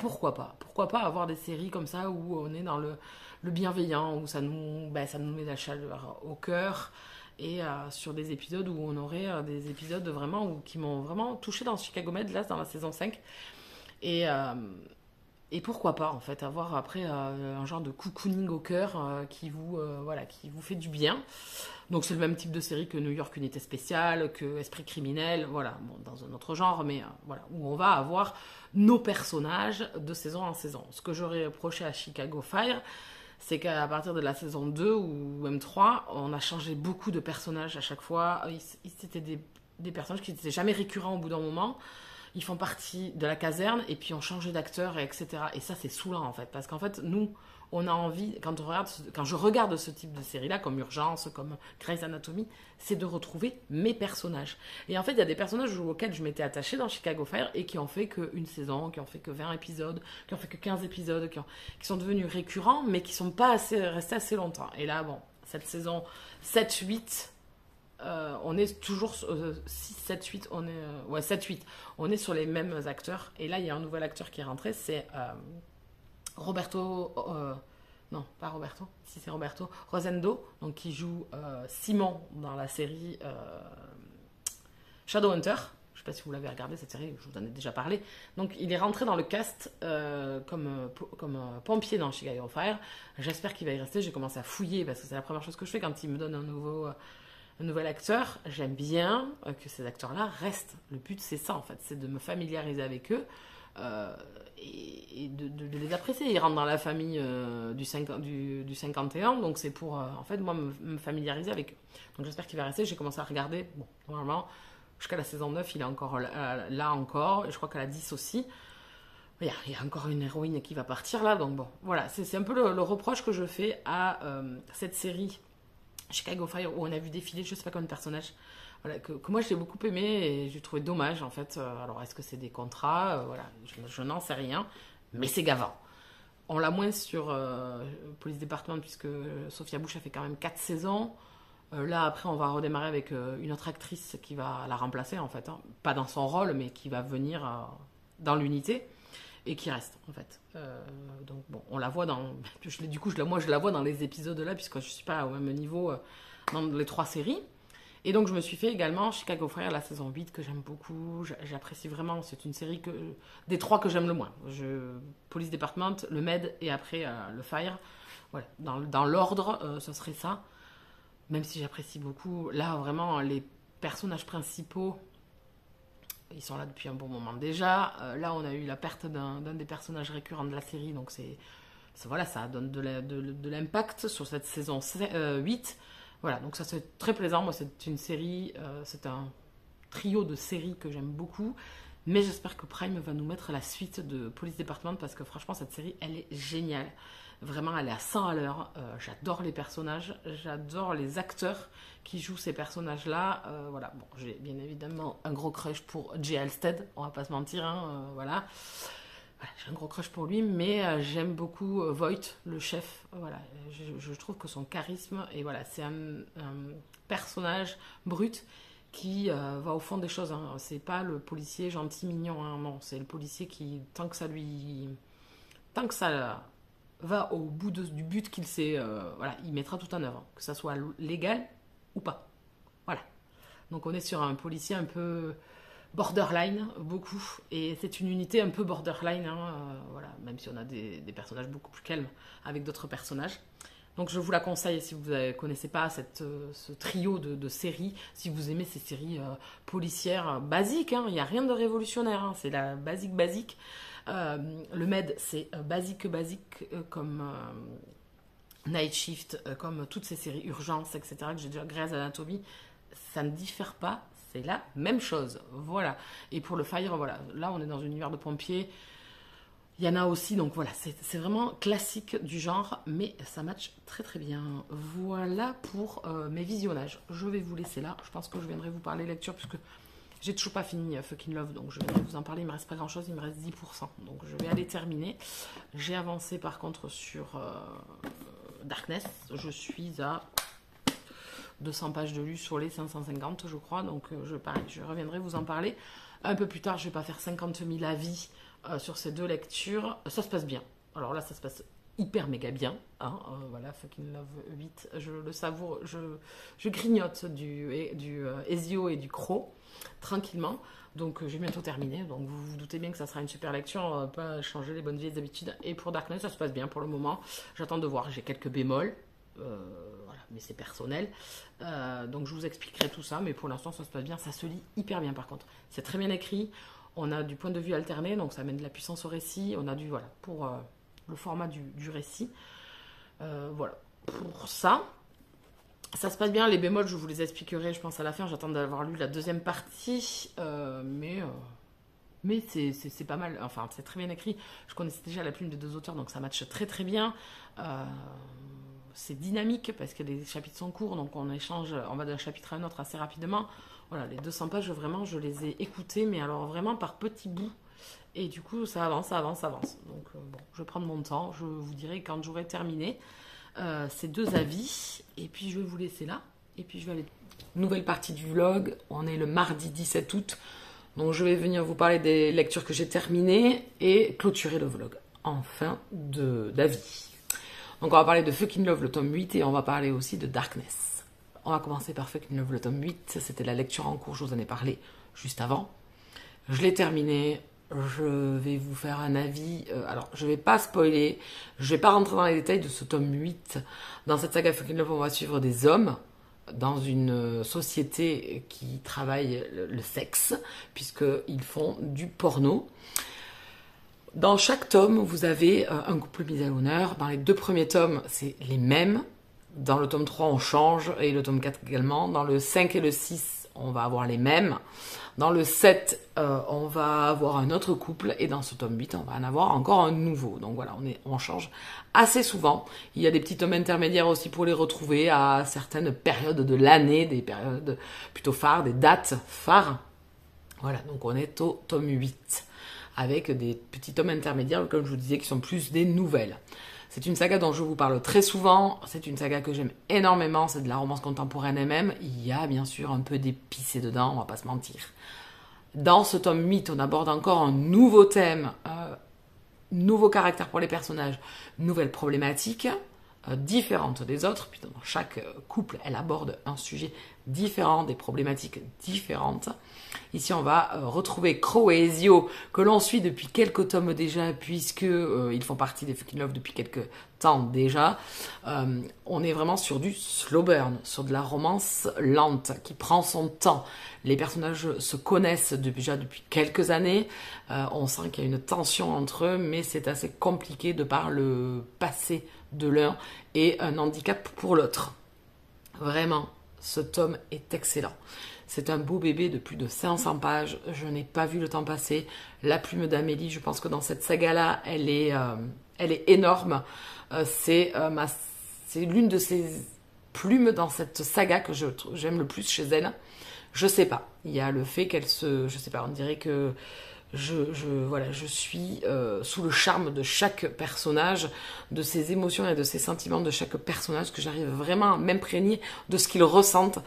pourquoi pas? Pourquoi pas avoir des séries comme ça où on est dans le bienveillant, où ça nous met de la chaleur au cœur, et sur des épisodes où on aurait des épisodes vraiment qui m'ont vraiment touché dans Chicago Med, là, dans la saison 5. Et Et pourquoi pas, en fait, avoir après un genre de cocooning au cœur voilà, qui vous fait du bien. Donc c'est le même type de série que New York Unité Spéciale, que Esprit Criminel, voilà, bon, dans un autre genre, mais voilà, où on va avoir nos personnages de saison en saison. Ce que j'aurais reproché à Chicago Fire, c'est qu'à partir de la saison 2 ou même 3, on a changé beaucoup de personnages à chaque fois. C'était des personnages qui n'étaient jamais récurrents au bout d'un moment. Ils font partie de la caserne et puis on changeait d'acteur, etc. Et ça, c'est saoulant en fait. Parce qu'en fait, nous, on a envie, quand je regarde ce type de série-là, comme Urgence, comme Grey's Anatomy, c'est de retrouver mes personnages. Et en fait, il y a des personnages auxquels je m'étais attachée dans Chicago Fire et qui ont fait qu'une saison, qui ont fait que 20 épisodes, qui ont fait que 15 épisodes, qui sont devenus récurrents, mais qui ne sont pas restés assez longtemps. Et là, bon, cette saison 7-8... on est toujours 6, 7, 8, ouais, 7, 8. On est sur les mêmes acteurs. Et là, il y a un nouvel acteur qui est rentré, c'est Roberto. Non, pas Roberto. Si, c'est Roberto. Rosendo, donc qui joue Simon dans la série Shadowhunter. Je ne sais pas si vous l'avez regardé cette série, je vous en ai déjà parlé. Donc, il est rentré dans le cast comme pompier dans Chicago Fire. J'espère qu'il va y rester. J'ai commencé à fouiller parce que c'est la première chose que je fais quand il me donne un nouvel acteur. J'aime bien que ces acteurs-là restent. Le but, c'est ça, en fait. C'est de me familiariser avec eux et de les apprécier. Ils rentrent dans la famille du 51, donc c'est pour, en fait, moi, me familiariser avec eux. Donc, j'espère qu'il va rester. J'ai commencé à regarder. Bon, normalement, jusqu'à la saison 9, il est encore là encore. Et je crois qu'à la 10 aussi. Il y a encore une héroïne qui va partir là. Donc, bon, voilà. C'est un peu le reproche que je fais à cette série Chicago Fire, où on a vu défiler je sais pas combien de personnages, voilà, que moi j'ai beaucoup aimé et j'ai trouvé dommage en fait. Alors est-ce que c'est des contrats, voilà, je n'en sais rien, mais c'est gavant. On l'a moins sur Police Department puisque Sophia Bush a fait quand même 4 saisons. Là après on va redémarrer avec une autre actrice qui va la remplacer en fait, hein. Pas dans son rôle mais qui va venir dans l'unité et qui reste en fait. Donc bon, on la voit dans... moi je la vois dans les épisodes là, puisque je suis pas au même niveau dans les 3 séries. Et donc je me suis fait également Chicago Fire, la saison 8, que j'aime beaucoup. J'apprécie vraiment, c'est une série des 3 que j'aime le moins. Police Department, le Med et après le Fire. Voilà. Dans l'ordre, ce serait ça. Même si j'apprécie beaucoup. Là, vraiment, les personnages principaux... Ils sont là depuis un bon moment déjà. Là, on a eu la perte d'un des personnages récurrents de la série. Donc, voilà, ça donne de l'impact sur cette saison 8. Voilà, donc ça, c'est très plaisant. Moi, c'est une série, c'est un trio de séries que j'aime beaucoup. Mais j'espère que Prime va nous mettre la suite de Police Department parce que franchement, cette série, elle est géniale. Vraiment, elle est à 100 à l'heure. J'adore les personnages, j'adore les acteurs qui jouent ces personnages-là. Voilà, bon, j'ai bien évidemment un gros crush pour Jay Halstead, on va pas se mentir, hein, voilà. Voilà, j'ai un gros crush pour lui, mais j'aime beaucoup Voight, le chef. Voilà, je trouve que son charisme, et voilà, c'est un personnage brut qui va au fond des choses. Hein. C'est pas le policier gentil, mignon, hein, non, c'est le policier qui, tant que ça va au bout du but qu'il sait, voilà, il mettra tout en œuvre, que ça soit légal ou pas. Voilà. Donc on est sur un policier un peu borderline, beaucoup, et c'est une unité un peu borderline, hein, voilà, même si on a des personnages beaucoup plus calmes avec d'autres personnages. Donc je vous la conseille si vous ne connaissez pas ce trio de séries, si vous aimez ces séries policières basiques, hein, il n'y a rien de révolutionnaire, hein, c'est la basique. Le Med, c'est basique comme Night Shift, comme toutes ces séries Urgence, etc., que j'ai déjà, Grey's Anatomy, ça ne diffère pas, c'est la même chose. Voilà. Et pour le Fire, voilà, là on est dans un univers de pompiers. Il y en a aussi, donc voilà, c'est vraiment classique du genre, mais ça match très très bien. Voilà pour mes visionnages. Je vais vous laisser là. Je pense que je viendrai vous parler lecture, puisque j'ai toujours pas fini Fucking Love, donc je viendrai vous en parler. Il me reste pas grand chose, il me reste 10%. Donc je vais aller terminer. J'ai avancé par contre sur Darkness. Je suis à 200 pages de lu sur les 550, je crois. Donc je reviendrai vous en parler. Un peu plus tard, je vais pas faire 50 000 avis sur ces 2 lectures. Ça se passe bien. Alors là, ça se passe hyper méga bien. Hein, voilà, Fucking Love 8, je le savoure, je grignote du Ezio et du Croc, tranquillement. Donc j'ai bientôt terminé, donc vous vous doutez bien que ça sera une super lecture, on va pas changer les bonnes vieilles habitudes. Et pour Darkness, ça se passe bien pour le moment, j'attends de voir, j'ai quelques bémols, voilà, mais c'est personnel. Donc je vous expliquerai tout ça, mais pour l'instant ça se passe bien, ça se lit hyper bien par contre. C'est très bien écrit, on a du point de vue alterné, donc ça amène de la puissance au récit, on a du, voilà, pour le format du récit. Voilà, pour ça. Ça se passe bien, les bémols, je vous les expliquerai, je pense, à la fin. J'attends d'avoir lu la deuxième partie, mais c'est pas mal. Enfin, c'est très bien écrit. Je connaissais déjà la plume des deux auteurs, donc ça matche très très bien. C'est dynamique parce que les chapitres sont courts, donc on échange, on va d'un chapitre à un autre assez rapidement. Voilà, les 200 pages, vraiment, je les ai écoutées, mais alors vraiment par petits bouts. Et du coup, ça avance, ça avance, ça avance. Donc, bon, je vais prendre mon temps. Je vous dirai quand j'aurai terminé ces deux avis. Et puis, je vais vous laisser là. Et puis, je vais aller... Nouvelle partie du vlog. On est le mardi 17 août. Donc, je vais venir vous parler des lectures que j'ai terminées et clôturer le vlog en fin d'avis. Donc, on va parler de Fucking Love, le tome 8. Et on va parler aussi de Darkness. On va commencer par Fucking Love, le tome 8. C'était la lecture en cours. Je vous en ai parlé juste avant. Je l'ai terminé. Je vais vous faire un avis. Alors, je ne vais pas spoiler. Je ne vais pas rentrer dans les détails de ce tome 8. Dans cette saga Fucking Love, on va suivre des hommes dans une société qui travaille le sexe, puisqu'ils font du porno. Dans chaque tome, vous avez un couple mis à l'honneur. Dans les deux premiers tomes, c'est les mêmes. Dans le tome 3, on change, et le tome 4 également. Dans le 5 et le 6, on va avoir les mêmes. Dans le 7, on va avoir un autre couple, et dans ce tome 8, on va en avoir encore un nouveau. Donc voilà, on change assez souvent. Il y a des petits tomes intermédiaires aussi pour les retrouver à certaines périodes de l'année, des périodes plutôt phares, des dates phares. Voilà, donc on est au tome 8, avec des petits tomes intermédiaires, comme je vous disais, qui sont plus des nouvelles. C'est une saga dont je vous parle très souvent, c'est une saga que j'aime énormément, c'est de la romance contemporaine elle-même. Il y a bien sûr un peu d'épicé dedans, on va pas se mentir. Dans ce tome 8, on aborde encore un nouveau thème, nouveau caractère pour les personnages, nouvelle problématique, différente des autres, puis dans chaque couple, elle aborde un sujet différent, des problématiques différentes. Ici, on va retrouver Croc et Ezio, que l'on suit depuis quelques tomes déjà, puisque ils font partie des Fucking Love depuis quelques temps déjà. On est vraiment sur du slow burn, sur de la romance lente, qui prend son temps. Les personnages se connaissent déjà depuis quelques années. On sent qu'il y a une tension entre eux, mais c'est assez compliqué de par le passé de l'un et un handicap pour l'autre. Vraiment, ce tome est excellent. C'est un beau bébé de plus de 500 pages. Je n'ai pas vu le temps passer. La plume d'Amélie, je pense que dans cette saga-là, elle est énorme. C'est l'une de ces plumes dans cette saga que j'aime le plus chez elle. Je sais pas. Il y a le fait qu'elle se... Je sais pas, on dirait que voilà, je suis sous le charme de chaque personnage, de ses émotions et de ses sentiments de chaque personnage, que j'arrive vraiment à m'imprégner de ce qu'ils ressentent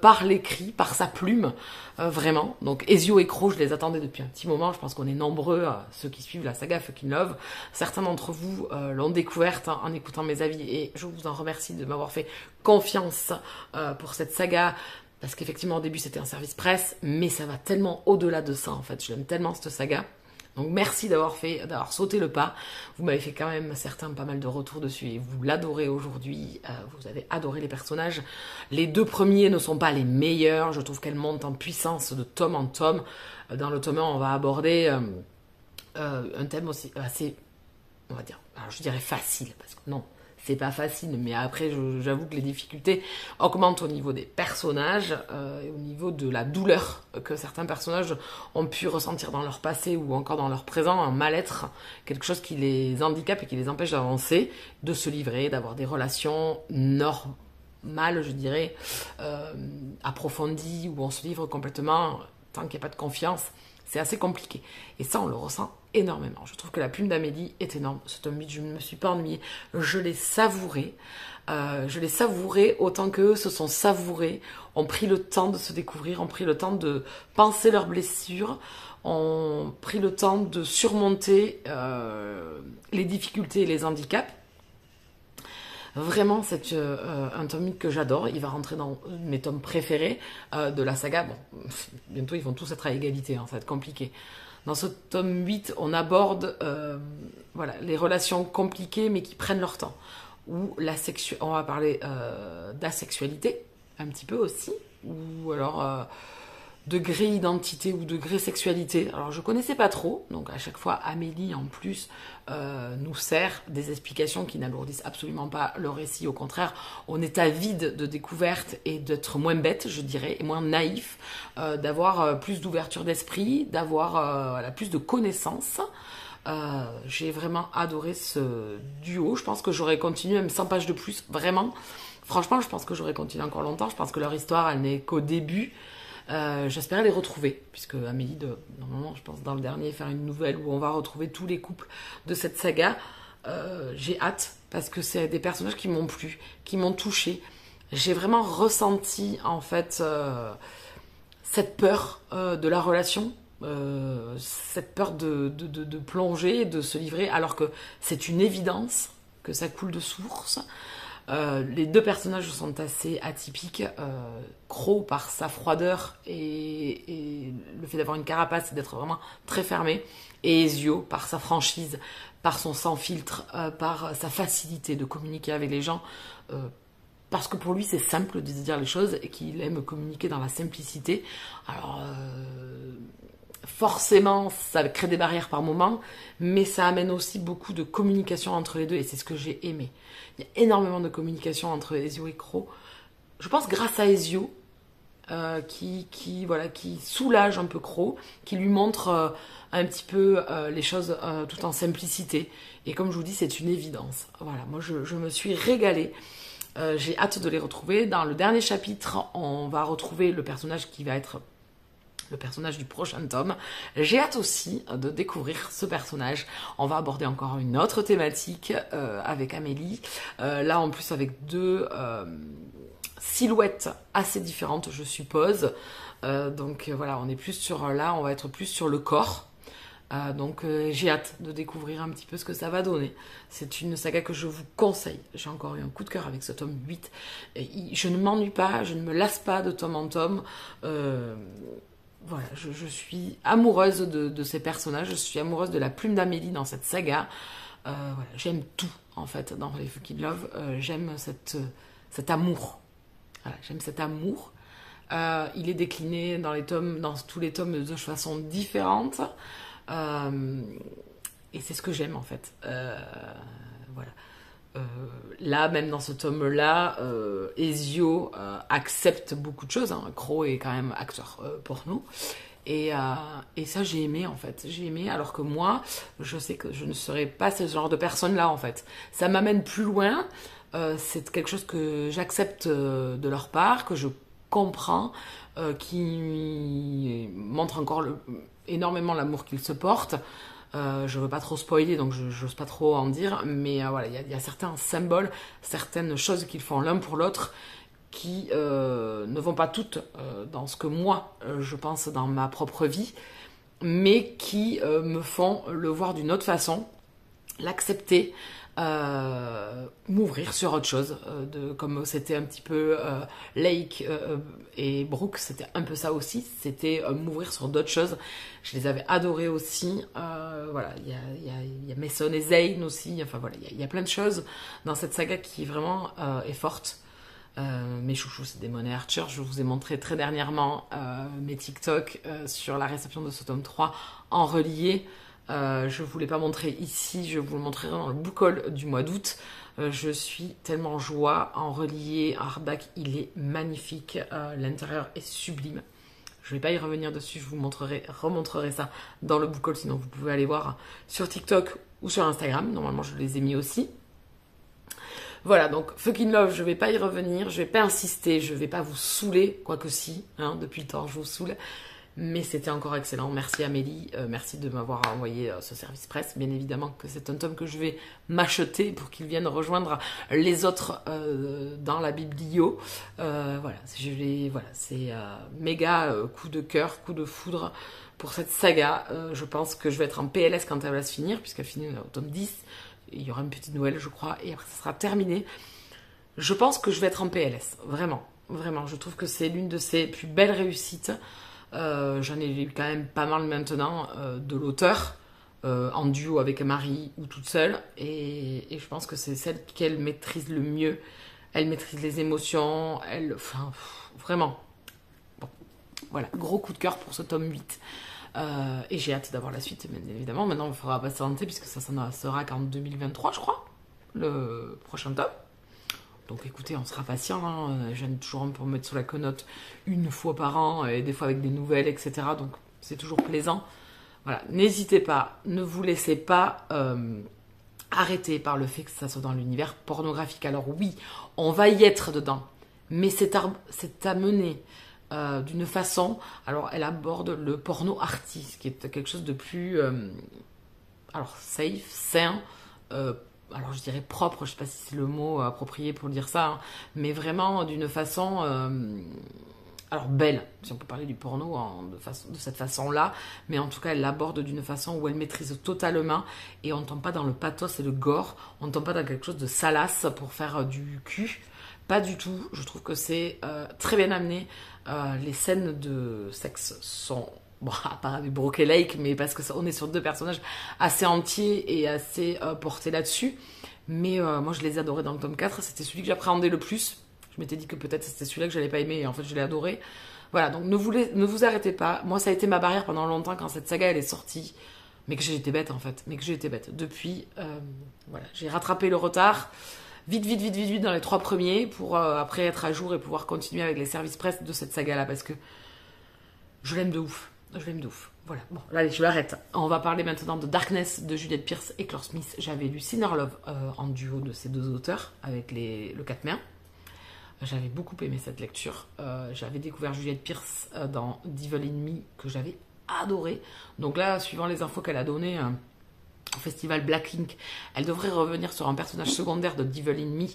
par l'écrit, par sa plume, vraiment. Donc Ezio et Croc, je les attendais depuis un petit moment. Je pense qu'on est nombreux, ceux qui suivent la saga Fucking Love. Certains d'entre vous l'ont découverte en écoutant mes avis, et je vous en remercie de m'avoir fait confiance pour cette saga. Parce qu'effectivement, au début, c'était un service presse, mais ça va tellement au-delà de ça, en fait. Je l'aime tellement, cette saga. Donc, merci d'avoir sauté le pas. Vous m'avez fait quand même pas mal de retours dessus, et vous l'adorez aujourd'hui. Vous avez adoré les personnages. Les deux premiers ne sont pas les meilleurs. Je trouve qu'elles montent en puissance de tome en tome. Dans le tome 1, on va aborder un thème aussi assez, on va dire, alors je dirais facile, parce que non, c'est pas facile, mais après j'avoue que les difficultés augmentent au niveau des personnages et au niveau de la douleur que certains personnages ont pu ressentir dans leur passé ou encore dans leur présent, un mal-être, quelque chose qui les handicape et qui les empêche d'avancer, de se livrer, d'avoir des relations normales, je dirais, approfondies, où on se livre complètement tant qu'il n'y a pas de confiance. C'est assez compliqué. Et ça, on le ressent énormément. Je trouve que la plume d'Amélie est énorme. Ce tome 8, je ne me suis pas ennuyée. Je l'ai savouré. Autant qu'eux se sont savourés, ont pris le temps de se découvrir, ont pris le temps de penser leurs blessures, ont pris le temps de surmonter les difficultés et les handicaps. Vraiment, c'est un tome 8 que j'adore. Il va rentrer dans mes tomes préférés de la saga. Bon, bientôt ils vont tous être à égalité, hein, ça va être compliqué. Dans ce tome 8, on aborde voilà, les relations compliquées mais qui prennent leur temps. Ou on va parler d'asexualité, un petit peu aussi. Ou alors degré identité ou degré sexualité. Alors je connaissais pas trop, donc à chaque fois Amélie en plus nous sert des explications qui n'alourdissent absolument pas le récit. Au contraire, on est avide de découvertes et d'être moins bête, je dirais, et moins naïf, d'avoir plus d'ouverture d'esprit, d'avoir voilà, plus de connaissances. J'ai vraiment adoré ce duo. Je pense que j'aurais continué même 100 pages de plus, vraiment. Franchement, je pense que j'aurais continué encore longtemps. Je pense que leur histoire, elle n'est qu'au début. J'espérais les retrouver, puisque Amélie, normalement, je pense dans le dernier, faire une nouvelle où on va retrouver tous les couples de cette saga. J'ai hâte, parce que c'est des personnages qui m'ont plu, qui m'ont touchée. J'ai vraiment ressenti, en fait, cette peur de la relation, cette peur de plonger, de se livrer, alors que c'est une évidence que ça coule de source. Les deux personnages sont assez atypiques. Crow par sa froideur et le fait d'avoir une carapace et d'être vraiment très fermé. Et Ezio par sa franchise, par son sans filtre, par sa facilité de communiquer avec les gens. Parce que pour lui c'est simple de dire les choses et qu'il aime communiquer dans la simplicité. Alors forcément ça crée des barrières par moment, mais ça amène aussi beaucoup de communication entre les deux et c'est ce que j'ai aimé. Il y a énormément de communication entre Ezio et Crow. Je pense grâce à Ezio qui soulage un peu Crow, qui lui montre un petit peu les choses tout en simplicité. Et comme je vous dis, c'est une évidence. Voilà, moi je me suis régalée. J'ai hâte de les retrouver. Dans le dernier chapitre, on va retrouver le personnage qui va être le personnage du prochain tome. J'ai hâte aussi de découvrir ce personnage. On va aborder encore une autre thématique avec Amélie. Là, en plus, avec deux silhouettes assez différentes, je suppose. Donc voilà, on est plus sur là, on va être plus sur le corps. Donc j'ai hâte de découvrir un petit peu ce que ça va donner. C'est une saga que je vous conseille. J'ai encore eu un coup de cœur avec ce tome 8. Et je ne m'ennuie pas, je ne me lasse pas de tome en tome. Voilà, je suis amoureuse de ces personnages, je suis amoureuse de la plume d'Amélie dans cette saga. Voilà, j'aime tout en fait dans les Fucking Love. J'aime cet amour. Voilà, j'aime cet amour. Il est décliné dans tous les tomes de façon différente. Et c'est ce que j'aime en fait. Voilà. Là, même dans ce tome-là, Ezio accepte beaucoup de choses. Hein. Crow est quand même acteur porno. Et ça, j'ai aimé en fait. J'ai aimé, alors que moi, je sais que je ne serais pas ce genre de personne-là en fait. Ça m'amène plus loin. C'est quelque chose que j'accepte de leur part, que je comprends, qui montre encore énormément l'amour qu'ils se portent. Je veux pas trop spoiler, donc je n'ose pas trop en dire, mais voilà, il y a certains symboles, certaines choses qu'ils font l'un pour l'autre qui ne vont pas toutes dans ce que moi je pense dans ma propre vie, mais qui me font le voir d'une autre façon, l'accepter, m'ouvrir sur autre chose, comme c'était un petit peu Lake et Brooke, c'était un peu ça aussi, c'était m'ouvrir sur d'autres choses. Je les avais adorés aussi. Voilà, il y a Mason et Zane aussi. Enfin voilà, il y a plein de choses dans cette saga qui vraiment est forte. Mes chouchous, c'est Damon et Archer. Je vous ai montré très dernièrement mes TikTok sur la réception de ce tome 3 en relié. Je ne vous l'ai pas montré ici, je vous le montrerai dans le book haul du mois d'août. Je suis tellement en joie, en relié, hardback, il est magnifique, l'intérieur est sublime. Je ne vais pas y revenir dessus, je vous remontrerai ça dans le book haul, sinon vous pouvez aller voir sur TikTok ou sur Instagram, normalement je les ai mis aussi. Voilà, donc Fucking Love, je ne vais pas y revenir, je ne vais pas insister, je ne vais pas vous saouler, quoique si, hein, depuis le temps je vous saoule. Mais c'était encore excellent. Merci Amélie, merci de m'avoir envoyé ce service presse. Bien évidemment que c'est un tome que je vais m'acheter pour qu'il vienne rejoindre les autres dans la biblio. Voilà, c'est méga coup de cœur, coup de foudre pour cette saga. Je pense que je vais être en PLS quand elle va se finir, puisqu'elle finit au tome 10. Il y aura une petite Noël, je crois, et après ça sera terminé. Je pense que je vais être en PLS, vraiment. Vraiment, je trouve que c'est l'une de ses plus belles réussites. J'en ai lu quand même pas mal maintenant de l'auteur, en duo avec Marie ou toute seule. Et je pense que c'est celle qu'elle maîtrise le mieux. Elle maîtrise les émotions, enfin, vraiment. Bon, voilà, gros coup de cœur pour ce tome 8. Et j'ai hâte d'avoir la suite, bien évidemment. Maintenant, il faudra patienter, puisque ça sera qu'en 2023, je crois, le prochain tome. Donc écoutez, on sera patient, hein. J'aime toujours un peu me mettre sous la quenotte une fois par an, et des fois avec des nouvelles, etc. Donc c'est toujours plaisant. Voilà, n'hésitez pas, ne vous laissez pas arrêter par le fait que ça soit dans l'univers pornographique. Alors oui, on va y être dedans, mais c'est amené d'une façon... Alors elle aborde le porno artiste, qui est quelque chose de plus... alors safe, sain... alors je dirais propre, je sais pas si c'est le mot approprié pour dire ça, hein, mais vraiment d'une façon, alors belle, si on peut parler du porno de cette façon-là, mais en tout cas elle l'aborde d'une façon où elle maîtrise totalement, et on ne tombe pas dans le pathos et le gore, on ne tombe pas dans quelque chose de salace pour faire du cul, pas du tout. Je trouve que c'est très bien amené. Les scènes de sexe sont... Bon, à part avec Brooke et Lake, mais parce qu'on est sur deux personnages assez entiers et assez portés là-dessus. Mais moi, je les ai adorés dans le tome 4. C'était celui que j'appréhendais le plus. Je m'étais dit que peut-être c'était celui-là que j'allais pas aimer, et en fait, je l'ai adoré. Voilà, donc ne vous arrêtez pas. Moi, ça a été ma barrière pendant longtemps quand cette saga, elle est sortie. Mais que j'ai été bête, en fait. Mais que j'ai été bête. Depuis, voilà, j'ai rattrapé le retard. Vite dans les 3 premiers pour après être à jour et pouvoir continuer avec les services presse de cette saga-là, parce que je l'aime de ouf. Je l'aime de ouf. Voilà, bon, là, allez, je m'arrête. On va parler maintenant de Darkness de Juliette Pierce et Claire Smith. J'avais lu Sinner Love en duo de ces deux auteurs avec le 4 mai. J'avais beaucoup aimé cette lecture. J'avais découvert Juliette Pierce dans Devil in Me, que j'avais adoré. Donc là, suivant les infos qu'elle a données au festival Black Ink, elle devrait revenir sur un personnage secondaire de Devil in Me,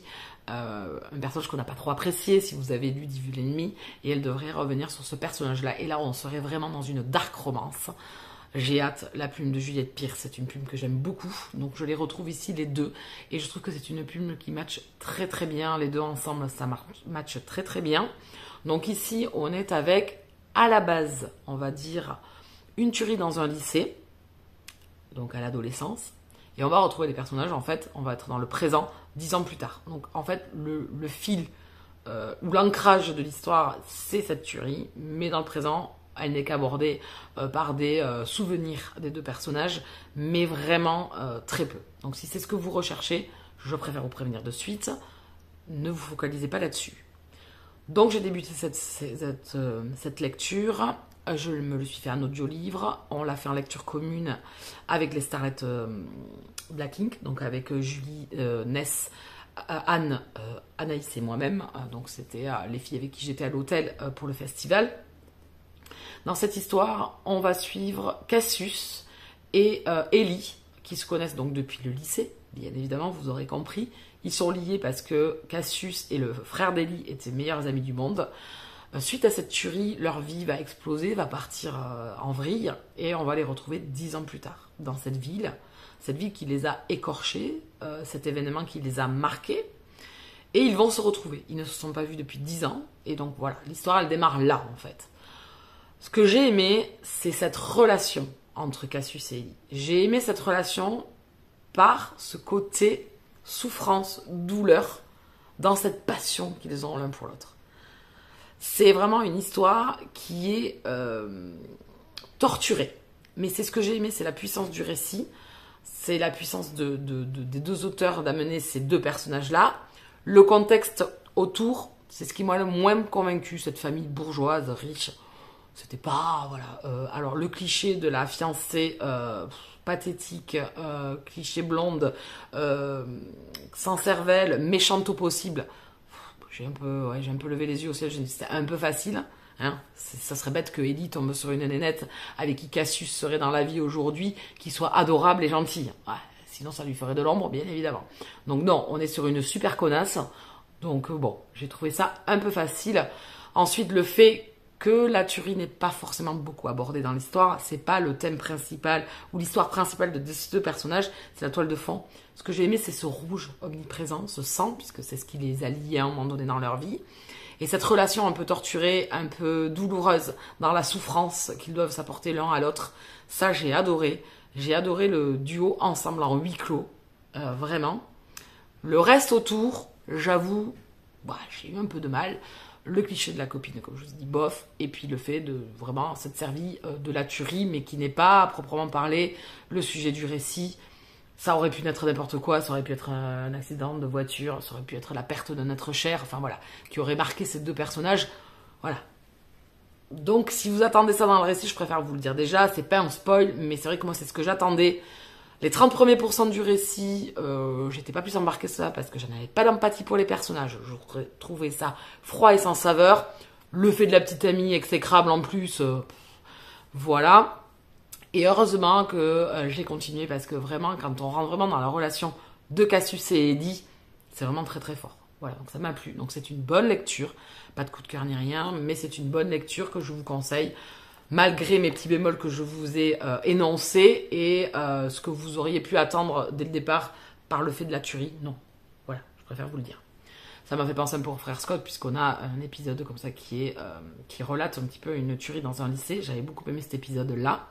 un personnage qu'on n'a pas trop apprécié si vous avez lu Devil in Me, et elle devrait revenir sur ce personnage-là. Et là, on serait vraiment dans une dark romance. J'ai hâte. La plume de Juliette Pierce, c'est une plume que j'aime beaucoup, donc je les retrouve ici les deux, et je trouve que c'est une plume qui match très très bien. Les deux ensemble, ça match très très bien. Donc ici, on est avec, à la base, on va dire, une tuerie dans un lycée, donc à l'adolescence, et on va retrouver les personnages, en fait, on va être dans le présent, 10 ans plus tard. Donc en fait, le fil ou l'ancrage de l'histoire, c'est cette tuerie, mais dans le présent, elle n'est qu'abordée par des souvenirs des deux personnages, mais vraiment très peu. Donc si c'est ce que vous recherchez, je préfère vous prévenir de suite, ne vous focalisez pas là-dessus. Donc j'ai débuté cette lecture. Je me le suis fait en audio-livre. On l'a fait en lecture commune avec les Starlet Black Ink, donc avec Julie, Ness, Anne, Anaïs et moi-même. Donc c'était les filles avec qui j'étais à l'hôtel pour le festival. Dans cette histoire, on va suivre Cassius et Ellie, qui se connaissent donc depuis le lycée, bien évidemment, vous aurez compris. Ils sont liés parce que Cassius et le frère d'Ellie étaient meilleurs amis du monde. Suite à cette tuerie, leur vie va exploser, va partir en vrille, et on va les retrouver 10 ans plus tard, dans cette ville qui les a écorchés, cet événement qui les a marqués, et ils vont se retrouver. Ils ne se sont pas vus depuis 10 ans, et donc voilà, l'histoire elle démarre là en fait. Ce que j'ai aimé, c'est cette relation entre Cassius et Ellie. J'ai aimé cette relation par ce côté souffrance, douleur, dans cette passion qu'ils ont l'un pour l'autre. C'est vraiment une histoire qui est torturée. Mais c'est ce que j'ai aimé, c'est la puissance du récit. C'est la puissance des deux auteurs d'amener ces deux personnages-là. Le contexte autour, c'est ce qui m'a le moins convaincu. Cette famille bourgeoise, riche, c'était pas... voilà. Alors le cliché de la fiancée pathétique, cliché blonde, sans cervelle, méchante au possible... J'ai un peu levé les yeux au ciel, j'ai dit c'était un peu facile. Hein, ça serait bête que Ellie tombe sur une nénette avec qui Cassius serait dans la vie aujourd'hui, qui soit adorable et gentille. Ouais, sinon ça lui ferait de l'ombre, bien évidemment. Donc non, on est sur une super connasse. Donc bon, j'ai trouvé ça un peu facile. Ensuite, le fait que la tuerie n'est pas forcément beaucoup abordée dans l'histoire. C'est pas le thème principal ou l'histoire principale de ces deux personnages, c'est la toile de fond. Ce que j'ai aimé, c'est ce rouge omniprésent, ce sang, puisque c'est ce qui les a liés à un moment donné dans leur vie. Et cette relation un peu torturée, un peu douloureuse, dans la souffrance qu'ils doivent s'apporter l'un à l'autre, ça j'ai adoré. J'ai adoré le duo ensemble en huis clos, vraiment. Le reste autour, j'avoue, j'ai eu un peu de mal. Le cliché de la copine, comme je vous dis, bof. Et puis le fait de vraiment s'être servi de la tuerie, mais qui n'est pas, à proprement parler, le sujet du récit. Ça aurait pu naître n'importe quoi, ça aurait pu être un accident de voiture, ça aurait pu être la perte d'un être cher, enfin voilà, qui aurait marqué ces deux personnages. Voilà. Donc si vous attendez ça dans le récit, je préfère vous le dire déjà, c'est pas un spoil, mais c'est vrai que moi c'est ce que j'attendais. Les 30 premiers pourcents du récit, j'étais pas plus embarquée que ça parce que je n'avais pas d'empathie pour les personnages. Je trouvais ça froid et sans saveur. Le fait de la petite amie exécrable en plus, voilà. Et heureusement que j'ai continué parce que vraiment, quand on rentre vraiment dans la relation de Cassius et Eddie, c'est vraiment très très fort. Voilà, donc ça m'a plu. Donc c'est une bonne lecture. Pas de coup de cœur ni rien, mais c'est une bonne lecture que je vous conseille. Malgré mes petits bémols que je vous ai énoncés et ce que vous auriez pu attendre dès le départ par le fait de la tuerie, non. Voilà, je préfère vous le dire. Ça m'a fait penser un peu au frère Scott, puisqu'on a un épisode comme ça qui relate un petit peu une tuerie dans un lycée. J'avais beaucoup aimé cet épisode-là.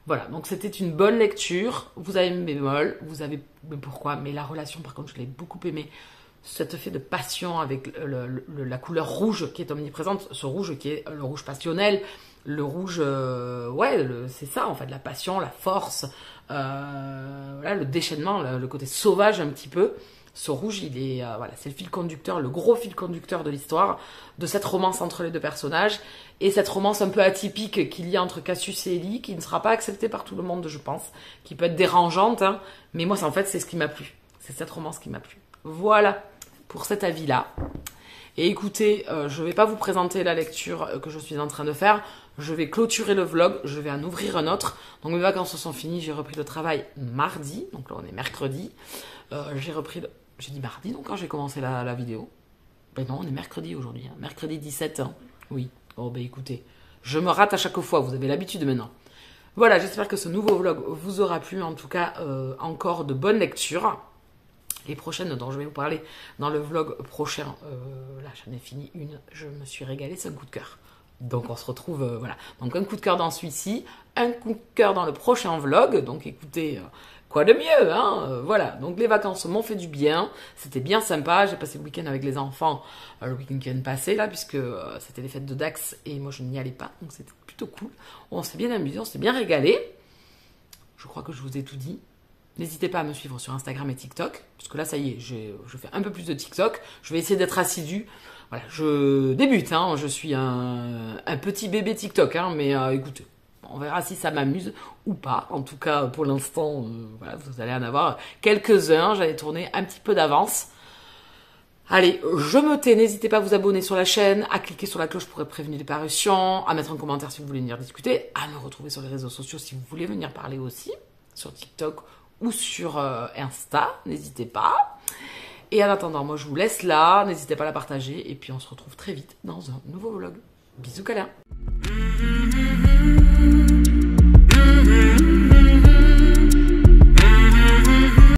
Voilà, donc c'était une bonne lecture. Vous avez mes bémols, vous avez pourquoi, mais la relation, par contre, je l'ai beaucoup aimée. Cet effet de passion avec la couleur rouge qui est omniprésente, ce rouge qui est le rouge passionnel, le rouge, c'est ça en fait, la passion, la force, voilà, le déchaînement, le côté sauvage un petit peu. Ce rouge, c'est le fil conducteur, le gros fil conducteur de l'histoire, de cette romance entre les deux personnages, et cette romance un peu atypique qu'il y a entre Cassius et Ellie, qui ne sera pas acceptée par tout le monde, je pense, qui peut être dérangeante, hein, mais moi, en fait, c'est ce qui m'a plu. C'est cette romance qui m'a plu. Voilà pour cet avis-là. Et écoutez, je ne vais pas vous présenter la lecture que je suis en train de faire. Je vais clôturer le vlog, je vais en ouvrir un autre. Donc mes vacances se sont finies, j'ai repris le travail mardi. Donc là on est mercredi. J'ai dit mardi donc quand j'ai commencé la vidéo. Ben non, on est mercredi aujourd'hui. Hein. Mercredi 17 ans. Oui. Oh ben écoutez, je me rate à chaque fois, vous avez l'habitude maintenant. Voilà, j'espère que ce nouveau vlog vous aura plu. En tout cas, encore de bonnes lectures. Les prochaines dont je vais vous parler dans le vlog prochain, là j'en ai fini une, je me suis régalée, c'est un coup de cœur. Donc on se retrouve, voilà. Donc un coup de cœur dans celui-ci, un coup de cœur dans le prochain vlog. Donc écoutez, quoi de mieux, hein, voilà. Donc les vacances m'ont fait du bien, c'était bien sympa. J'ai passé le week-end avec les enfants, le week-end qui vient de passer là, puisque c'était les fêtes de Dax et moi je n'y allais pas. Donc c'était plutôt cool. On s'est bien amusé, on s'est bien régalé. Je crois que je vous ai tout dit. N'hésitez pas à me suivre sur Instagram et TikTok, parce que là, ça y est, je fais un peu plus de TikTok. Je vais essayer d'être assidue. Voilà, je débute, hein, je suis un petit bébé TikTok, hein, mais écoutez, on verra si ça m'amuse ou pas. En tout cas, pour l'instant, voilà, vous allez en avoir quelques-uns. J'allais tourner un petit peu d'avance. Allez, je me tais, n'hésitez pas à vous abonner sur la chaîne, à cliquer sur la cloche pour être prévenu des parutions, à mettre un commentaire si vous voulez venir discuter, à me retrouver sur les réseaux sociaux si vous voulez venir parler aussi, sur TikTok ou sur Insta, n'hésitez pas. Et en attendant, moi je vous laisse là, n'hésitez pas à la partager, et puis on se retrouve très vite dans un nouveau vlog. Bisous câlins.